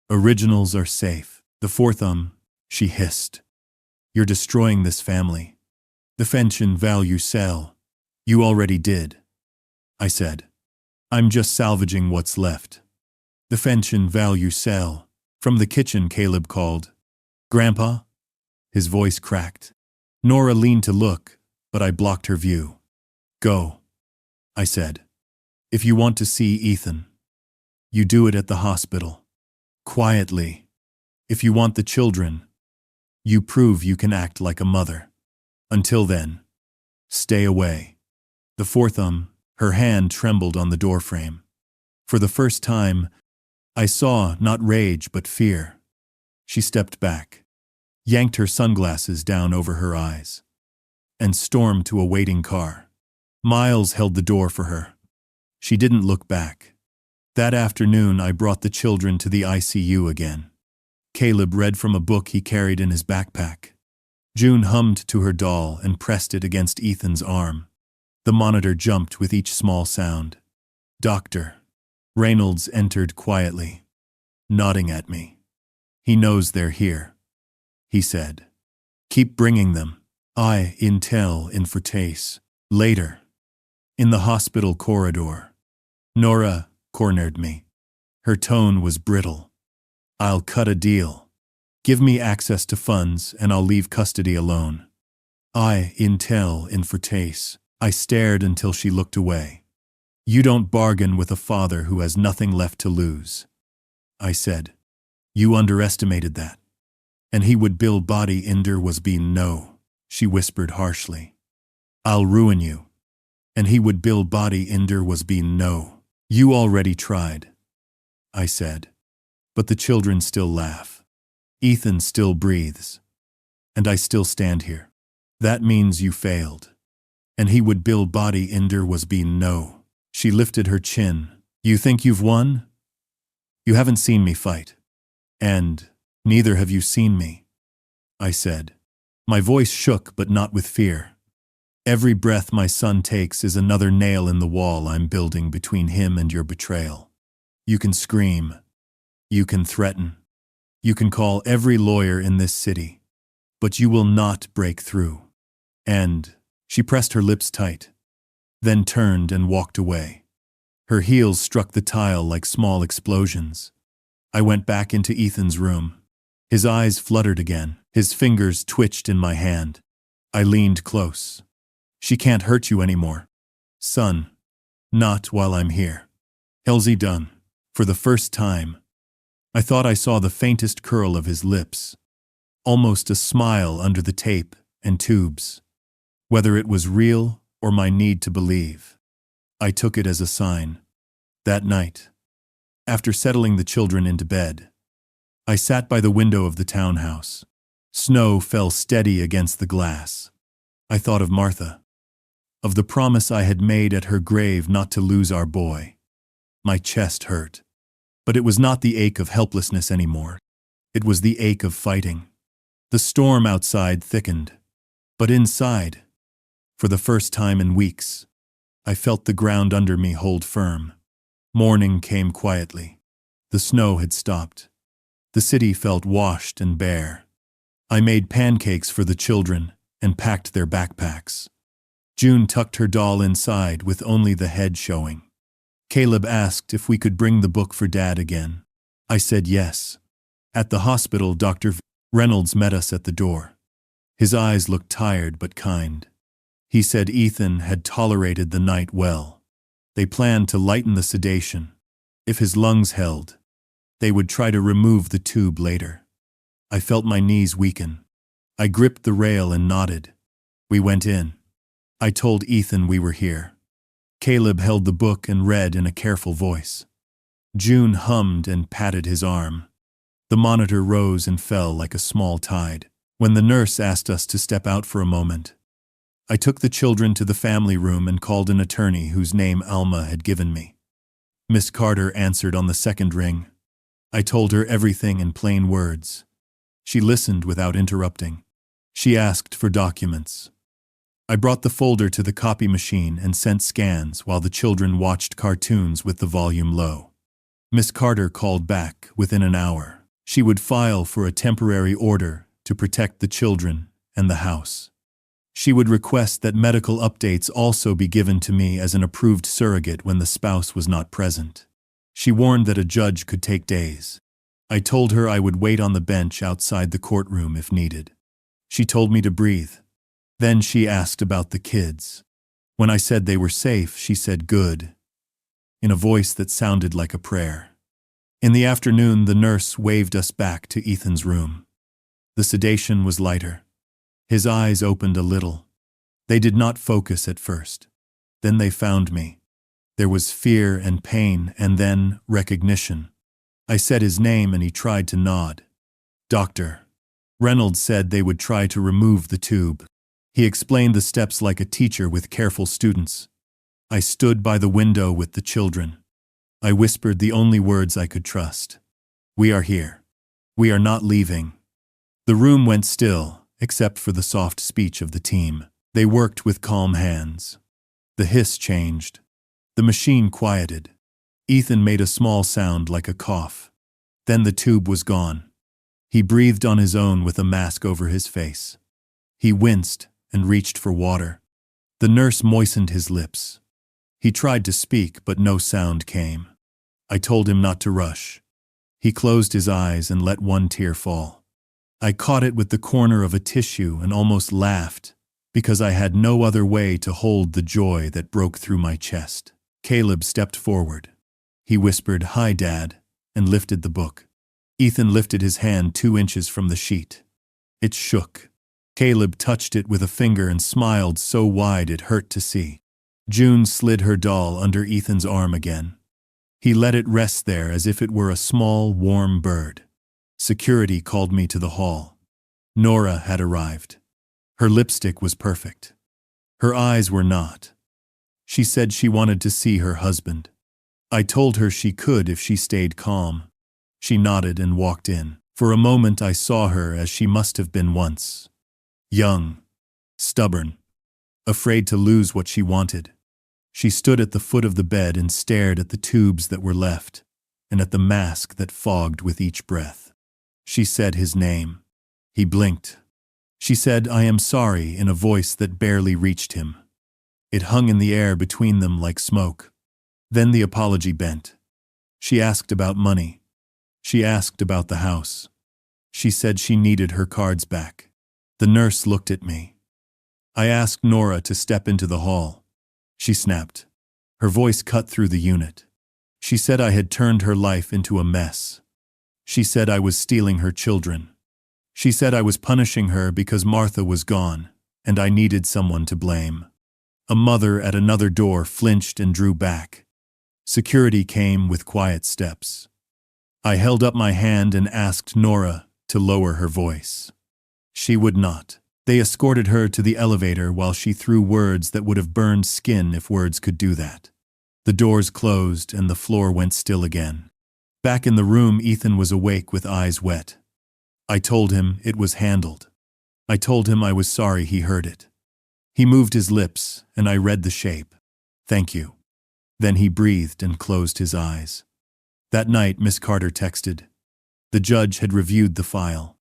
Originals are safe. The fourth she hissed. You're destroying this family. The pension value sell. You already did, I said. I'm just salvaging what's left. The pension value sell. From the kitchen, Caleb called. Grandpa? His voice cracked. Nora leaned to look, but I blocked her view. Go, I said. If you want to see Ethan, you do it at the hospital. Quietly. If you want the children, you prove you can act like a mother. Until then, stay away. The fourth her hand trembled on the doorframe. For the first time, I saw not rage but fear. She stepped back, yanked her sunglasses down over her eyes, and stormed to a waiting car. Miles held the door for her. She didn't look back. That afternoon I brought the children to the ICU again. Caleb read from a book he carried in his backpack. June hummed to her doll and pressed it against Ethan's arm. The monitor jumped with each small sound. Doctor. Reynolds entered quietly, nodding at me. He knows they're here, he said. Keep bringing them. I intel infrates. Later. In the hospital corridor. Nora cornered me. Her tone was brittle. I'll cut a deal. Give me access to funds and I'll leave custody alone. I intel infrates. I stared until she looked away. You don't bargain with a father who has nothing left to lose, I said. You underestimated that. And he would build body Inder was being no, she whispered harshly. I'll ruin you. And he would build body Inder was being no. You already tried, I said. But the children still laugh. Ethan still breathes. And I still stand here. That means you failed. And he would build body Inder was being no. She lifted her chin. You think you've won? You haven't seen me fight. And Neither have you seen me, I said. My voice shook, but not with fear. Every breath my son takes is another nail in the wall I'm building between him and your betrayal. You can scream. You can threaten. You can call every lawyer in this city. But you will not break through. And she pressed her lips tight, then turned and walked away. Her heels struck the tile like small explosions. I went back into Ethan's room. His eyes fluttered again. His fingers twitched in my hand. I leaned close. She can't hurt you anymore, son. Not while I'm here. Elsie done. For the first time, I thought I saw the faintest curl of his lips, almost a smile under the tape and tubes. Whether it was real or my need to believe, I took it as a sign. That night, after settling the children into bed, I sat by the window of the townhouse. Snow fell steady against the glass. I thought of Martha, of the promise I had made at her grave not to lose our boy. My chest hurt. But it was not the ache of helplessness anymore. It was the ache of fighting. The storm outside thickened. But inside, for the first time in weeks, I felt the ground under me hold firm. Morning came quietly. The snow had stopped. The city felt washed and bare. I made pancakes for the children and packed their backpacks. June tucked her doll inside with only the head showing. Caleb asked if we could bring the book for Dad again. I said yes. At the hospital, Dr. Reynolds met us at the door. His eyes looked tired but kind. He said Ethan had tolerated the night well. They planned to lighten the sedation. If his lungs held, they would try to remove the tube later. I felt my knees weaken. I gripped the rail and nodded. We went in. I told Ethan we were here. Caleb held the book and read in a careful voice. June hummed and patted his arm. The monitor rose and fell like a small tide. When the nurse asked us to step out for a moment, I took the children to the family room and called an attorney whose name Alma had given me. Miss Carter answered on the second ring. I told her everything in plain words. She listened without interrupting. She asked for documents. I brought the folder to the copy machine and sent scans while the children watched cartoons with the volume low. Miss Carter called back within an hour. She would file for a temporary order to protect the children and the house. She would request that medical updates also be given to me as an approved surrogate when the spouse was not present. She warned that a judge could take days. I told her I would wait on the bench outside the courtroom if needed. She told me to breathe. Then she asked about the kids. When I said they were safe, she said good, in a voice that sounded like a prayer. In the afternoon, the nurse waved us back to Ethan's room. The sedation was lighter. His eyes opened a little. They did not focus at first. Then they found me. There was fear and pain, and then recognition. I said his name and he tried to nod. Dr. Reynolds said they would try to remove the tube. He explained the steps like a teacher with careful students. I stood by the window with the children. I whispered the only words I could trust. We are here. We are not leaving. The room went still, except for the soft speech of the team. They worked with calm hands. The hiss changed. The machine quieted. Ethan made a small sound like a cough. Then the tube was gone. He breathed on his own with a mask over his face. He winced and reached for water. The nurse moistened his lips. He tried to speak, but no sound came. I told him not to rush. He closed his eyes and let one tear fall. I caught it with the corner of a tissue and almost laughed, because I had no other way to hold the joy that broke through my chest. Caleb stepped forward. He whispered, "Hi, Dad," and lifted the book. Ethan lifted his hand 2 inches from the sheet. It shook. Caleb touched it with a finger and smiled so wide it hurt to see. June slid her doll under Ethan's arm again. He let it rest there as if it were a small, warm bird. Security called me to the hall. Nora had arrived. Her lipstick was perfect. Her eyes were not. She said she wanted to see her husband. I told her she could if she stayed calm. She nodded and walked in. For a moment I saw her as she must have been once. Young, stubborn, afraid to lose what she wanted. She stood at the foot of the bed and stared at the tubes that were left, and at the mask that fogged with each breath. She said his name. He blinked. She said, "I am sorry," in a voice that barely reached him. It hung in the air between them like smoke. Then the apology bent. She asked about money. She asked about the house. She said she needed her cards back. The nurse looked at me. I asked Nora to step into the hall. She snapped. Her voice cut through the unit. She said I had turned her life into a mess. She said I was stealing her children. She said I was punishing her because Martha was gone, and I needed someone to blame. A mother at another door flinched and drew back. Security came with quiet steps. I held up my hand and asked Nora to lower her voice. She would not. They escorted her to the elevator while she threw words that would have burned skin if words could do that. The doors closed and the floor went still again. Back in the room, Ethan was awake with eyes wet. I told him it was handled. I told him I was sorry he heard it. He moved his lips, and I read the shape. Thank you. Then he breathed and closed his eyes. That night, Miss Carter texted. The judge had reviewed the file.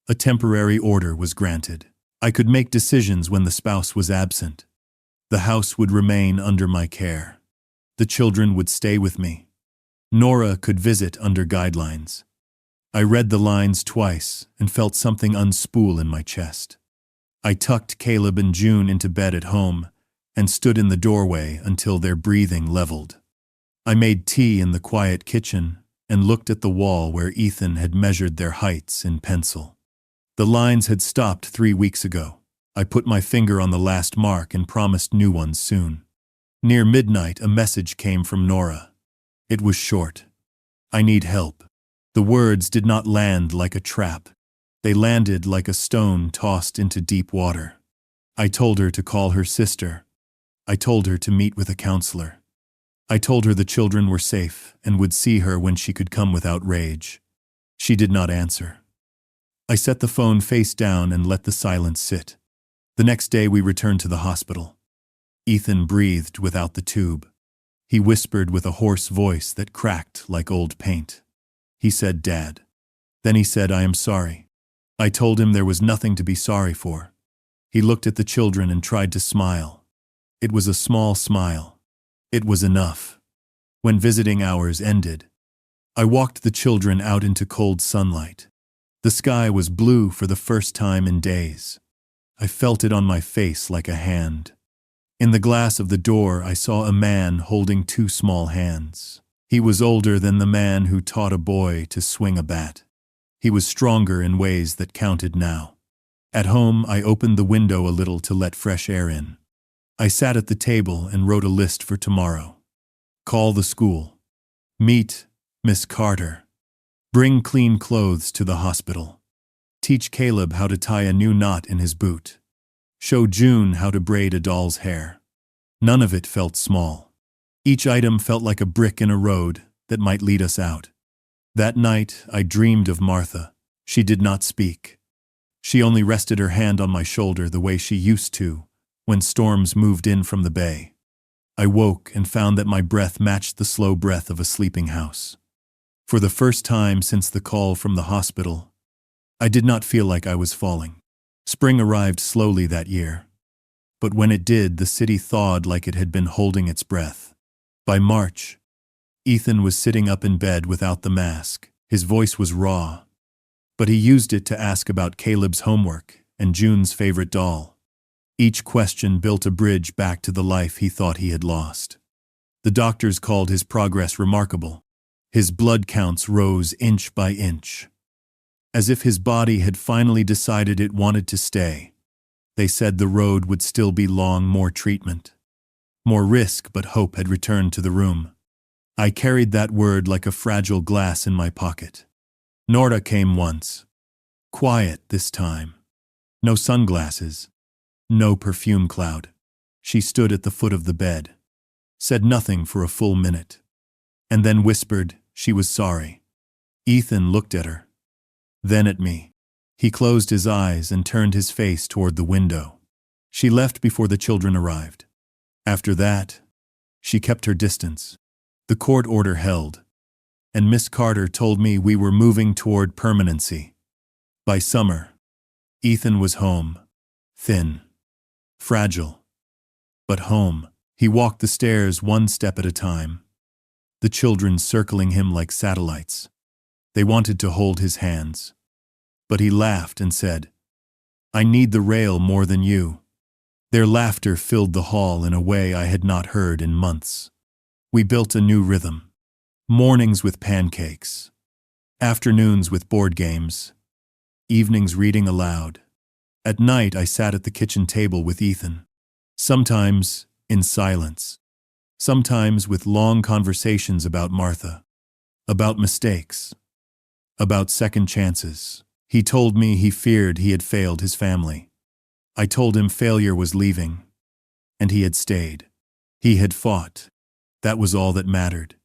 A temporary order was granted. I could make decisions when the spouse was absent. The house would remain under my care. The children would stay with me. Nora could visit under guidelines. I read the lines twice and felt something unspool in my chest. I tucked Caleb and June into bed at home and stood in the doorway until their breathing leveled. I made tea in the quiet kitchen and looked at the wall where Ethan had measured their heights in pencil. The lines had stopped 3 weeks ago. I put my finger on the last mark and promised new ones soon. Near midnight, a message came from Nora. It was short. I need help. The words did not land like a trap. They landed like a stone tossed into deep water. I told her to call her sister. I told her to meet with a counselor. I told her the children were safe and would see her when she could come without rage. She did not answer. I set the phone face down and let the silence sit. The next day we returned to the hospital. Ethan breathed without the tube. He whispered with a hoarse voice that cracked like old paint. He said, "Dad." Then he said, "I am sorry." I told him there was nothing to be sorry for. He looked at the children and tried to smile. It was a small smile. It was enough. When visiting hours ended, I walked the children out into cold sunlight. The sky was blue for the first time in days. I felt it on my face like a hand. In the glass of the door, I saw a man holding 2 small hands. He was older than the man who taught a boy to swing a bat. He was stronger in ways that counted now. At home, I opened the window a little to let fresh air in. I sat at the table and wrote a list for tomorrow. Call the school. Meet Miss Carter. Bring clean clothes to the hospital. Teach Caleb how to tie a new knot in his boot. Show June how to braid a doll's hair. None of it felt small. Each item felt like a brick in a road that might lead us out. That night, I dreamed of Martha. She did not speak. She only rested her hand on my shoulder the way she used to when storms moved in from the bay. I woke and found that my breath matched the slow breath of a sleeping house. For the first time since the call from the hospital, I did not feel like I was falling. Spring arrived slowly that year. But when it did, the city thawed like it had been holding its breath. By March, Ethan was sitting up in bed without the mask. His voice was raw, but he used it to ask about Caleb's homework and June's favorite doll. Each question built a bridge back to the life he thought he had lost. The doctors called his progress remarkable. His blood counts rose inch by inch. As if his body had finally decided it wanted to stay. They said the road would still be long, more treatment. More risk, but hope had returned to the room. I carried that word like a fragile glass in my pocket. Nora came once. Quiet this time. No sunglasses. No perfume cloud. She stood at the foot of the bed. Said nothing for a full minute. And then whispered she was sorry. Ethan looked at her. then at me. He closed his eyes and turned his face toward the window. She left before the children arrived. After that, she kept her distance. The court order held, and Miss Carter told me we were moving toward permanency. By summer, Ethan was home, thin, fragile, but home. He walked the stairs one step at a time, the children circling him like satellites. They wanted to hold his hands, but he laughed and said, "I need the rail more than you." Their laughter filled the hall in a way I had not heard in months. We built a new rhythm. Mornings with pancakes, afternoons with board games, evenings reading aloud. At night I sat at the kitchen table with Ethan, sometimes in silence, sometimes with long conversations about Martha, about mistakes, about second chances. He told me he feared he had failed his family. I told him failure was leaving, and he had stayed. He had fought. That was all that mattered.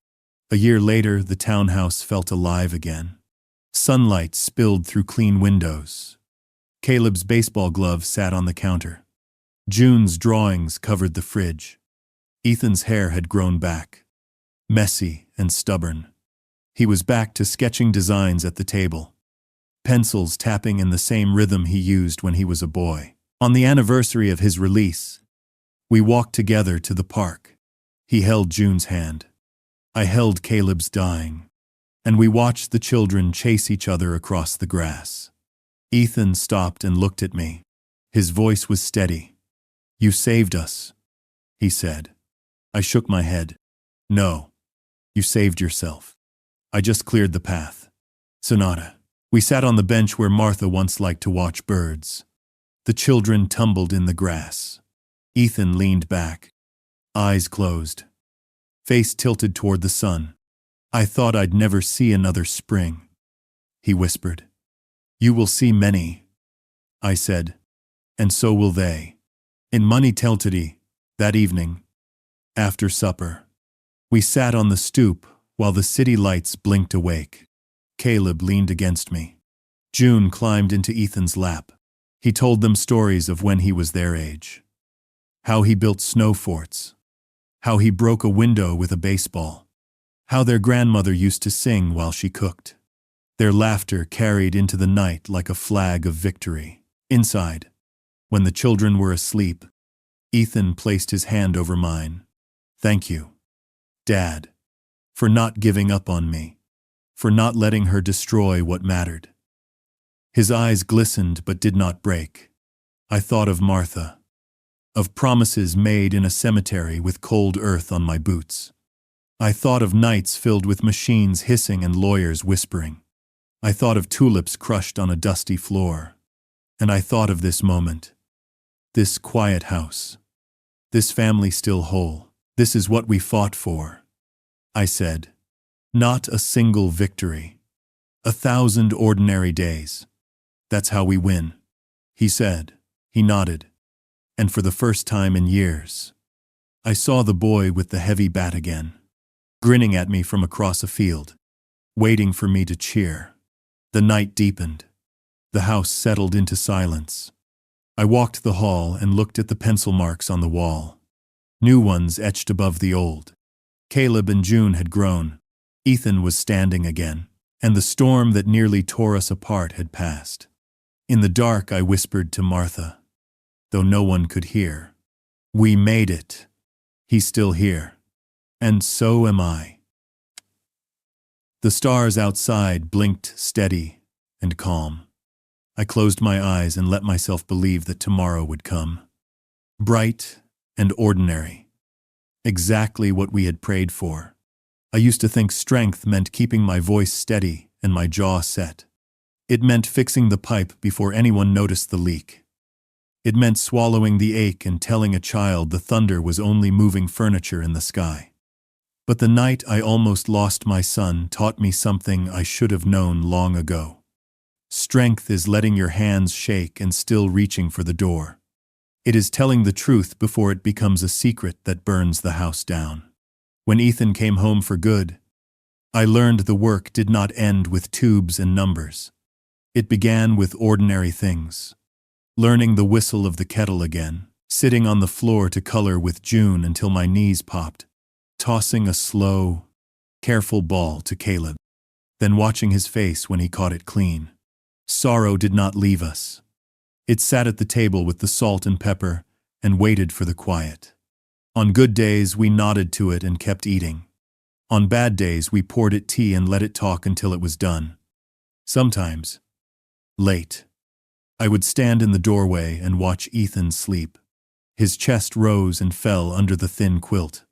A year later, the townhouse felt alive again. Sunlight spilled through clean windows. Caleb's baseball glove sat on the counter. June's drawings covered the fridge. Ethan's hair had grown back, messy and stubborn. He was back to sketching designs at the table, pencils tapping in the same rhythm he used when he was a boy. On the anniversary of his release, we walked together to the park. He held June's hand. I held Caleb's dying, and we watched the children chase each other across the grass. Ethan stopped and looked at me. His voice was steady. "You saved us," he said. I shook my head. "No, you saved yourself. I just cleared the path." Sonata. We sat on the bench where Martha once liked to watch birds. The children tumbled in the grass. Ethan leaned back, eyes closed, face tilted toward the sun. "I thought I'd never see another spring," he whispered. "You will see many," I said, "and so will they." In Money Teltity, that evening, after supper, we sat on the stoop while the city lights blinked awake. Caleb leaned against me. June climbed into Ethan's lap. He told them stories of when he was their age. How he built snow forts. How he broke a window with a baseball. How their grandmother used to sing while she cooked. Their laughter carried into the night like a flag of victory. Inside, when the children were asleep, Ethan placed his hand over mine. "Thank you, Dad, for not giving up on me, for not letting her destroy what mattered." His eyes glistened but did not break. I thought of Martha, of promises made in a cemetery with cold earth on my boots. I thought of nights filled with machines hissing and lawyers whispering. I thought of tulips crushed on a dusty floor. And I thought of this moment. This quiet house. This family still whole. This is what we fought for. I said, "Not a single victory. 1,000 ordinary days. That's how we win." He said. He nodded. And for the first time in years, I saw the boy with the heavy bat again, grinning at me from across a field, waiting for me to cheer. The night deepened. The house settled into silence. I walked the hall and looked at the pencil marks on the wall. New ones etched above the old. Caleb and June had grown. Ethan was standing again, and the storm that nearly tore us apart had passed. In the dark, I whispered to Martha, though no one could hear, "We made it. He's still here. And so am I." The stars outside blinked steady and calm. I closed my eyes and let myself believe that tomorrow would come. Bright and ordinary. Exactly what we had prayed for. I used to think strength meant keeping my voice steady and my jaw set. It meant fixing the pipe before anyone noticed the leak. It meant swallowing the ache and telling a child the thunder was only moving furniture in the sky. But the night I almost lost my son taught me something I should have known long ago. Strength is letting your hands shake and still reaching for the door. It is telling the truth before it becomes a secret that burns the house down. When Ethan came home for good, I learned the work did not end with tubes and numbers. It began with ordinary things. Learning the whistle of the kettle again, sitting on the floor to color with June until my knees popped, tossing a slow, careful ball to Caleb, then watching his face when he caught it clean. Sorrow did not leave us. It sat at the table with the salt and pepper and waited for the quiet. On good days, we nodded to it and kept eating. On bad days, we poured it tea and let it talk until it was done. Sometimes, late, I would stand in the doorway and watch Ethan sleep. His chest rose and fell under the thin quilt.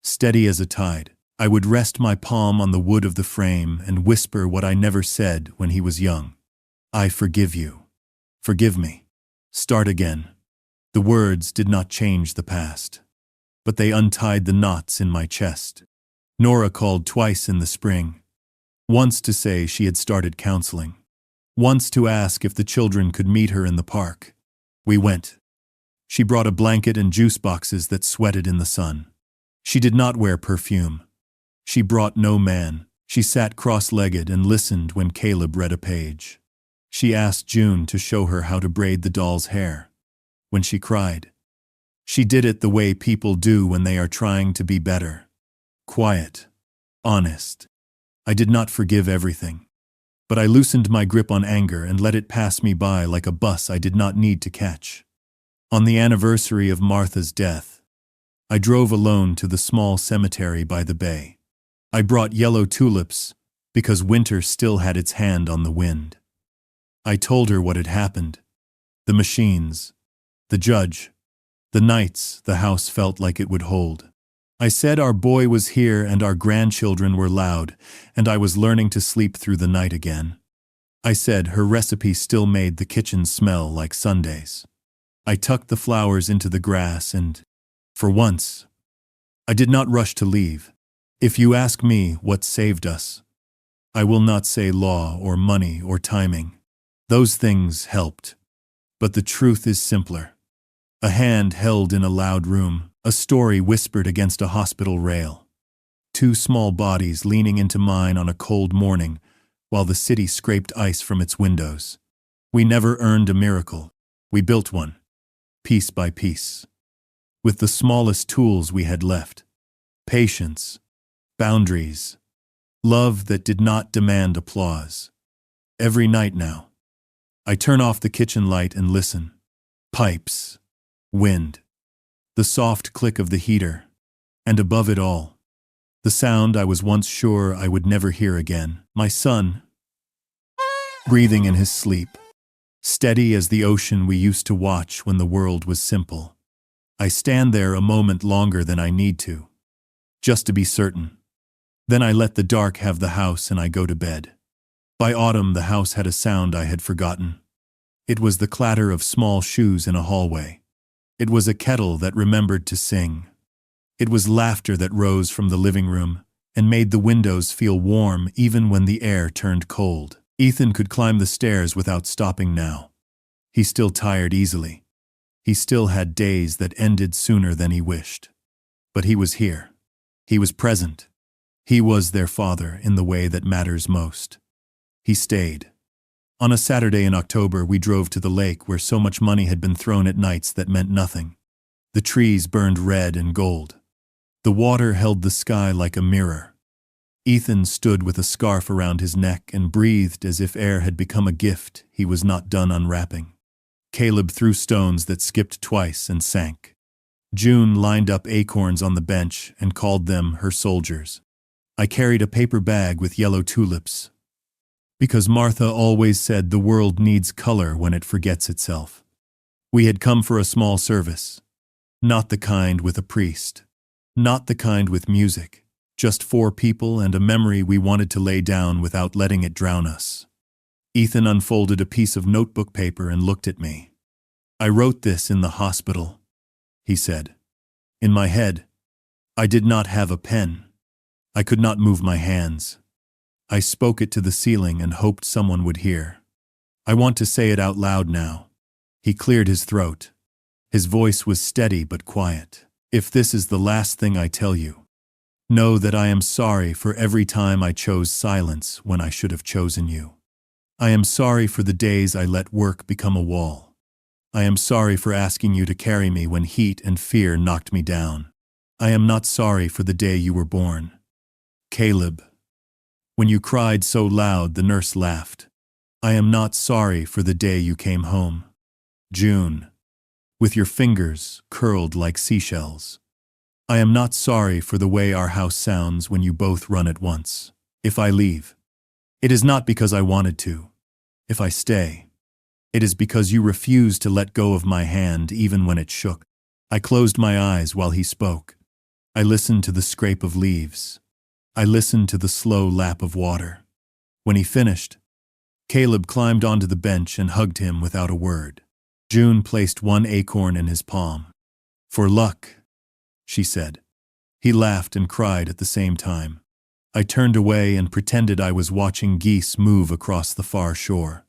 Steady as a tide, I would rest my palm on the wood of the frame and whisper what I never said when he was young. I forgive you. Forgive me. Start again. The words did not change the past, but they untied the knots in my chest. Nora called twice in the spring. Once to say she had started counseling. Once to ask if the children could meet her in the park. We went. She brought a blanket and juice boxes that sweated in the sun. She did not wear perfume. She brought no man. She sat cross-legged and listened when Caleb read a page. She asked June to show her how to braid the doll's hair. When she cried, she did it the way people do when they are trying to be better. Quiet. Honest. I did not forgive everything, but I loosened my grip on anger and let it pass me by like a bus I did not need to catch. On the anniversary of Martha's death, I drove alone to the small cemetery by the bay. I brought yellow tulips because winter still had its hand on the wind. I told her what had happened. The machines, the judge, the nights the house felt like it would hold. I said our boy was here and our grandchildren were loud, and I was learning to sleep through the night again. I said her recipe still made the kitchen smell like Sundays. I tucked the flowers into the grass and, for once, I did not rush to leave. If you ask me what saved us, I will not say law or money or timing. Those things helped. But the truth is simpler. A hand held in a loud room, a story whispered against a hospital rail. Two small bodies leaning into mine on a cold morning while the city scraped ice from its windows. We never earned a miracle. We built one, piece by piece, with the smallest tools we had left. Patience, boundaries, love that did not demand applause. Every night now, I turn off the kitchen light and listen. Pipes, wind, the soft click of the heater, and above it all, the sound I was once sure I would never hear again. My son, breathing in his sleep, steady as the ocean we used to watch when the world was simple. I stand there a moment longer than I need to, just to be certain. Then I let the dark have the house and I go to bed. By autumn, the house had a sound I had forgotten. It was the clatter of small shoes in a hallway. It was a kettle that remembered to sing. It was laughter that rose from the living room and made the windows feel warm even when the air turned cold. Ethan could climb the stairs without stopping now. He still tired easily. He still had days that ended sooner than he wished. But he was here. He was present. He was their father in the way that matters most. He stayed. On a Saturday in October, we drove to the lake where so much money had been thrown at nights that meant nothing. The trees burned red and gold. The water held the sky like a mirror. Ethan stood with a scarf around his neck and breathed as if air had become a gift he was not done unwrapping. Caleb threw stones that skipped twice and sank. June lined up acorns on the bench and called them her soldiers. I carried a paper bag with yellow tulips, because Martha always said the world needs color when it forgets itself. We had come for a small service, not the kind with a priest, not the kind with music, just 4 people and a memory we wanted to lay down without letting it drown us. Ethan unfolded a piece of notebook paper and looked at me. I wrote this in the hospital, he said. In my head, I did not have a pen. I could not move my hands. I spoke it to the ceiling and hoped someone would hear. I want to say it out loud now. He cleared his throat. His voice was steady but quiet. If this is the last thing I tell you, know that I am sorry for every time I chose silence when I should have chosen you. I am sorry for the days I let work become a wall. I am sorry for asking you to carry me when heat and fear knocked me down. I am not sorry for the day you were born. Caleb. When you cried so loud the nurse laughed. I am not sorry for the day you came home. June. With your fingers curled like seashells. I am not sorry for the way our house sounds when you both run at once. If I leave, it is not because I wanted to. If I stay, it is because you refused to let go of my hand even when it shook. I closed my eyes while he spoke. I listened to the scrape of leaves. I listened to the slow lap of water. When he finished, Caleb climbed onto the bench and hugged him without a word. June placed one acorn in his palm. For luck, she said. He laughed and cried at the same time. I turned away and pretended I was watching geese move across the far shore.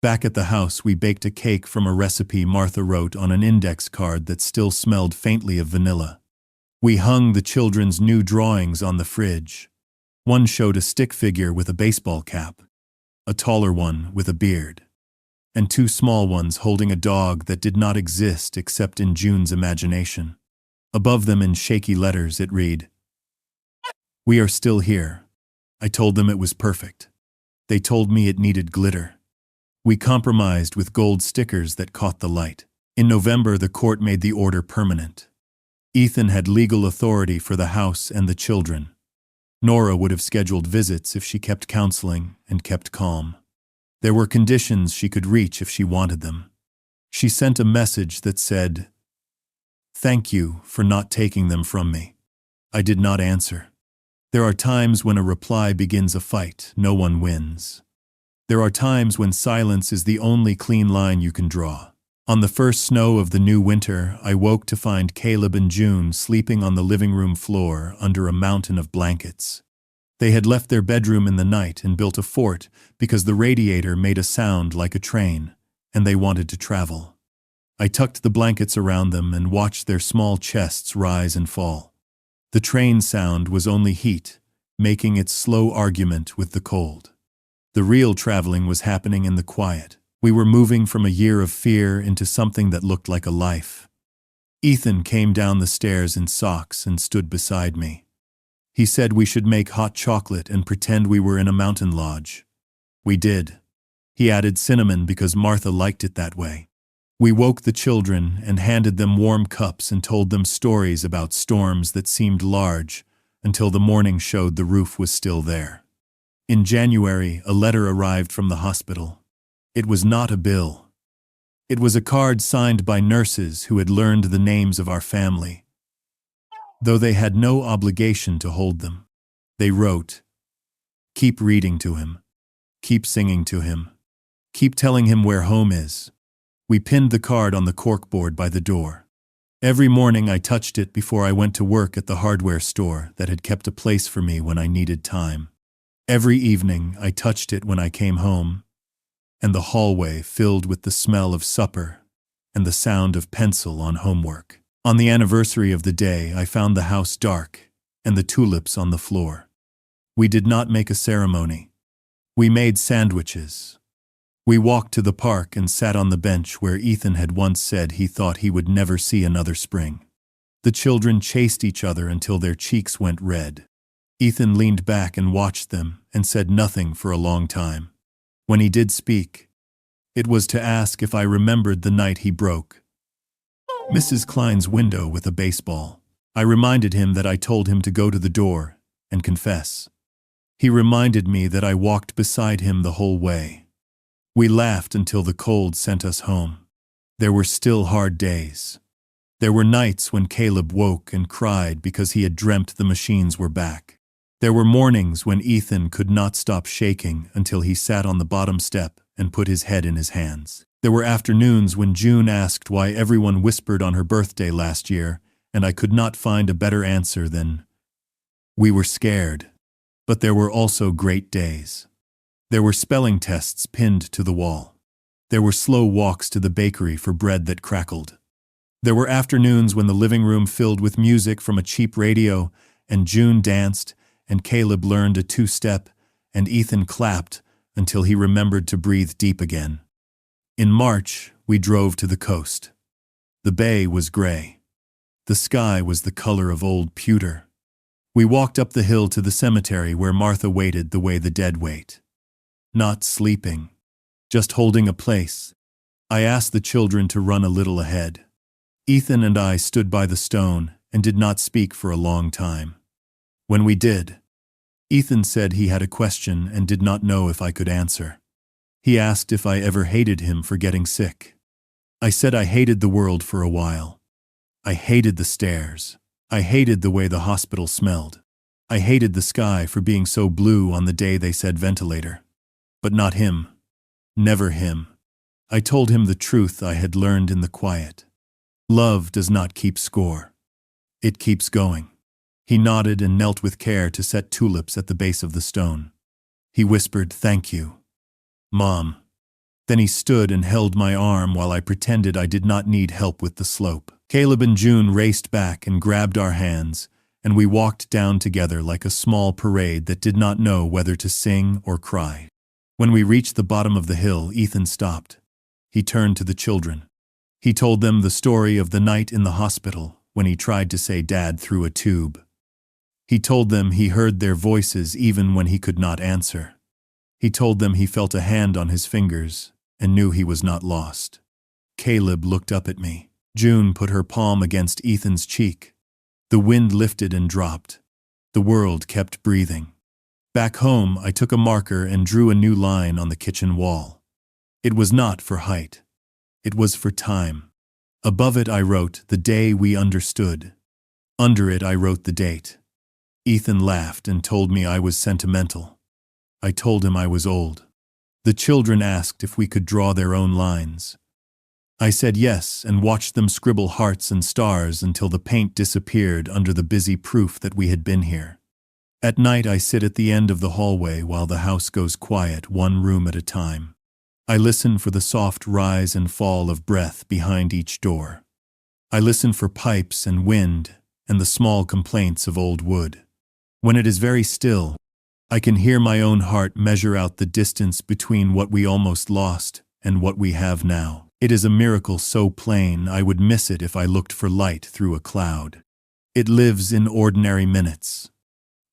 Back at the house, we baked a cake from a recipe Martha wrote on an index card that still smelled faintly of vanilla. We hung the children's new drawings on the fridge. One showed a stick figure with a baseball cap, a taller one with a beard, and two small ones holding a dog that did not exist except in June's imagination. Above them in shaky letters it read, "We are still here." I told them it was perfect. They told me it needed glitter. We compromised with gold stickers that caught the light. In November, the court made the order permanent. Ethan had legal authority for the house and the children. Nora would have scheduled visits if she kept counseling and kept calm. There were conditions she could reach if she wanted them. She sent a message that said, "Thank you for not taking them from me." I did not answer. There are times when a reply begins a fight, no one wins. There are times when silence is the only clean line you can draw. On the first snow of the new winter, I woke to find Caleb and June sleeping on the living room floor under a mountain of blankets. They had left their bedroom in the night and built a fort because the radiator made a sound like a train, and they wanted to travel. I tucked the blankets around them and watched their small chests rise and fall. The train sound was only heat, making its slow argument with the cold. The real traveling was happening in the quiet. We were moving from a year of fear into something that looked like a life. Ethan came down the stairs in socks and stood beside me. He said we should make hot chocolate and pretend we were in a mountain lodge. We did. He added cinnamon because Martha liked it that way. We woke the children and handed them warm cups and told them stories about storms that seemed large until the morning showed the roof was still there. In January, a letter arrived from the hospital. It was not a bill. It was a card signed by nurses who had learned the names of our family, though they had no obligation to hold them. They wrote, "Keep reading to him. Keep singing to him. Keep telling him where home is." We pinned the card on the corkboard by the door. Every morning I touched it before I went to work at the hardware store that had kept a place for me when I needed time. Every evening I touched it when I came home, and the hallway filled with the smell of supper and the sound of pencil on homework. On the anniversary of the day, I found the house dark and the tulips on the floor. We did not make a ceremony. We made sandwiches. We walked to the park and sat on the bench where Ethan had once said he thought he would never see another spring. The children chased each other until their cheeks went red. Ethan leaned back and watched them and said nothing for a long time. When he did speak, it was to ask if I remembered the night he broke Mrs. Klein's window with a baseball. I reminded him that I told him to go to the door and confess. He reminded me that I walked beside him the whole way. We laughed until the cold sent us home. There were still hard days. There were nights when Caleb woke and cried because he had dreamt the machines were back. There were mornings when Ethan could not stop shaking until he sat on the bottom step and put his head in his hands. There were afternoons when June asked why everyone whispered on her birthday last year, and I could not find a better answer than, "We were scared." But there were also great days. There were spelling tests pinned to the wall. There were slow walks to the bakery for bread that crackled. There were afternoons when the living room filled with music from a cheap radio, and June danced, and Caleb learned a two-step, and Ethan clapped until he remembered to breathe deep again. In March, we drove to the coast. The bay was gray. The sky was the color of old pewter. We walked up the hill to the cemetery where Martha waited the way the dead wait. Not sleeping, just holding a place. I asked the children to run a little ahead. Ethan and I stood by the stone and did not speak for a long time. When we did, Ethan said he had a question and did not know if I could answer. He asked if I ever hated him for getting sick. I said I hated the world for a while. I hated the stairs. I hated the way the hospital smelled. I hated the sky for being so blue on the day they said ventilator. But not him. Never him. I told him the truth I had learned in the quiet. Love does not keep score. It keeps going. He nodded and knelt with care to set tulips at the base of the stone. He whispered, "Thank you, Mom." Then he stood and held my arm while I pretended I did not need help with the slope. Caleb and June raced back and grabbed our hands, and we walked down together like a small parade that did not know whether to sing or cry. When we reached the bottom of the hill, Ethan stopped. He turned to the children. He told them the story of the night in the hospital when he tried to say Dad through a tube. He told them he heard their voices even when he could not answer. He told them he felt a hand on his fingers and knew he was not lost. Caleb looked up at me. June put her palm against Ethan's cheek. The wind lifted and dropped. The world kept breathing. Back home, I took a marker and drew a new line on the kitchen wall. It was not for height. It was for time. Above it I wrote, "The day we understood." Under it I wrote the date. Ethan laughed and told me I was sentimental. I told him I was old. The children asked if we could draw their own lines. I said yes and watched them scribble hearts and stars until the paint disappeared under the busy proof that we had been here. At night I sit at the end of the hallway while the house goes quiet, one room at a time. I listen for the soft rise and fall of breath behind each door. I listen for pipes and wind and the small complaints of old wood. When it is very still, I can hear my own heart measure out the distance between what we almost lost and what we have now. It is a miracle so plain I would miss it if I looked for light through a cloud. It lives in ordinary minutes.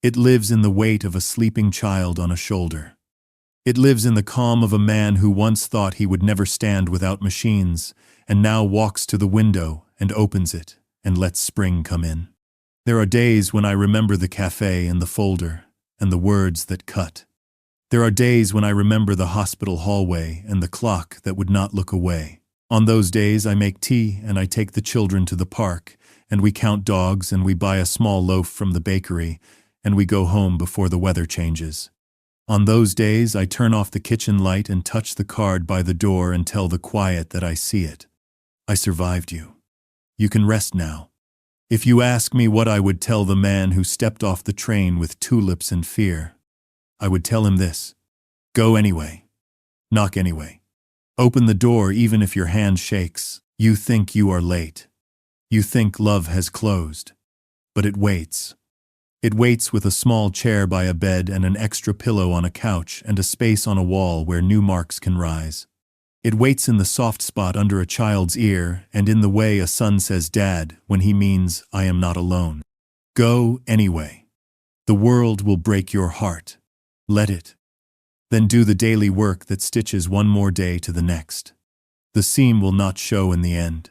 It lives in the weight of a sleeping child on a shoulder. It lives in the calm of a man who once thought he would never stand without machines and now walks to the window and opens it and lets spring come in. There are days when I remember the cafe and the folder and the words that cut. There are days when I remember the hospital hallway and the clock that would not look away. On those days I make tea and I take the children to the park and we count dogs and we buy a small loaf from the bakery and we go home before the weather changes. On those days I turn off the kitchen light and touch the card by the door and tell the quiet that I see it. I survived you. You can rest now. If you ask me what I would tell the man who stepped off the train with tulips and fear, I would tell him this: go anyway. Knock anyway. Open the door even if your hand shakes. You think you are late. You think love has closed. But it waits. It waits with a small chair by a bed and an extra pillow on a couch and a space on a wall where new marks can rise. It waits in the soft spot under a child's ear and in the way a son says Dad when he means I am not alone. Go anyway. The world will break your heart. Let it. Then do the daily work that stitches one more day to the next. The seam will not show in the end.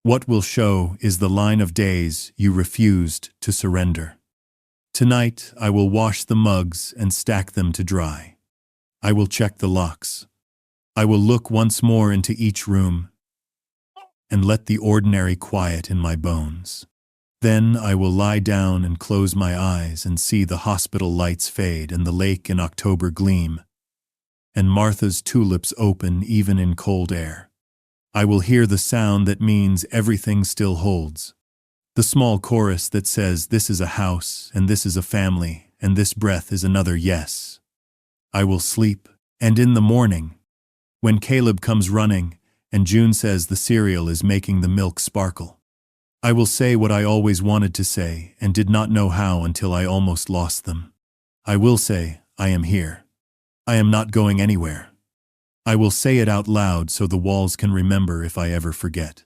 What will show is the line of days you refused to surrender. Tonight I will wash the mugs and stack them to dry. I will check the locks. I will look once more into each room and let the ordinary quiet in my bones. Then I will lie down and close my eyes and see the hospital lights fade and the lake in October gleam, and Martha's tulips open even in cold air. I will hear the sound that means everything still holds. The small chorus that says this is a house and this is a family and this breath is another yes. I will sleep, and in the morning, when Caleb comes running and June says the cereal is making the milk sparkle, I will say what I always wanted to say and did not know how until I almost lost them. I will say, I am here. I am not going anywhere. I will say it out loud so the walls can remember if I ever forget.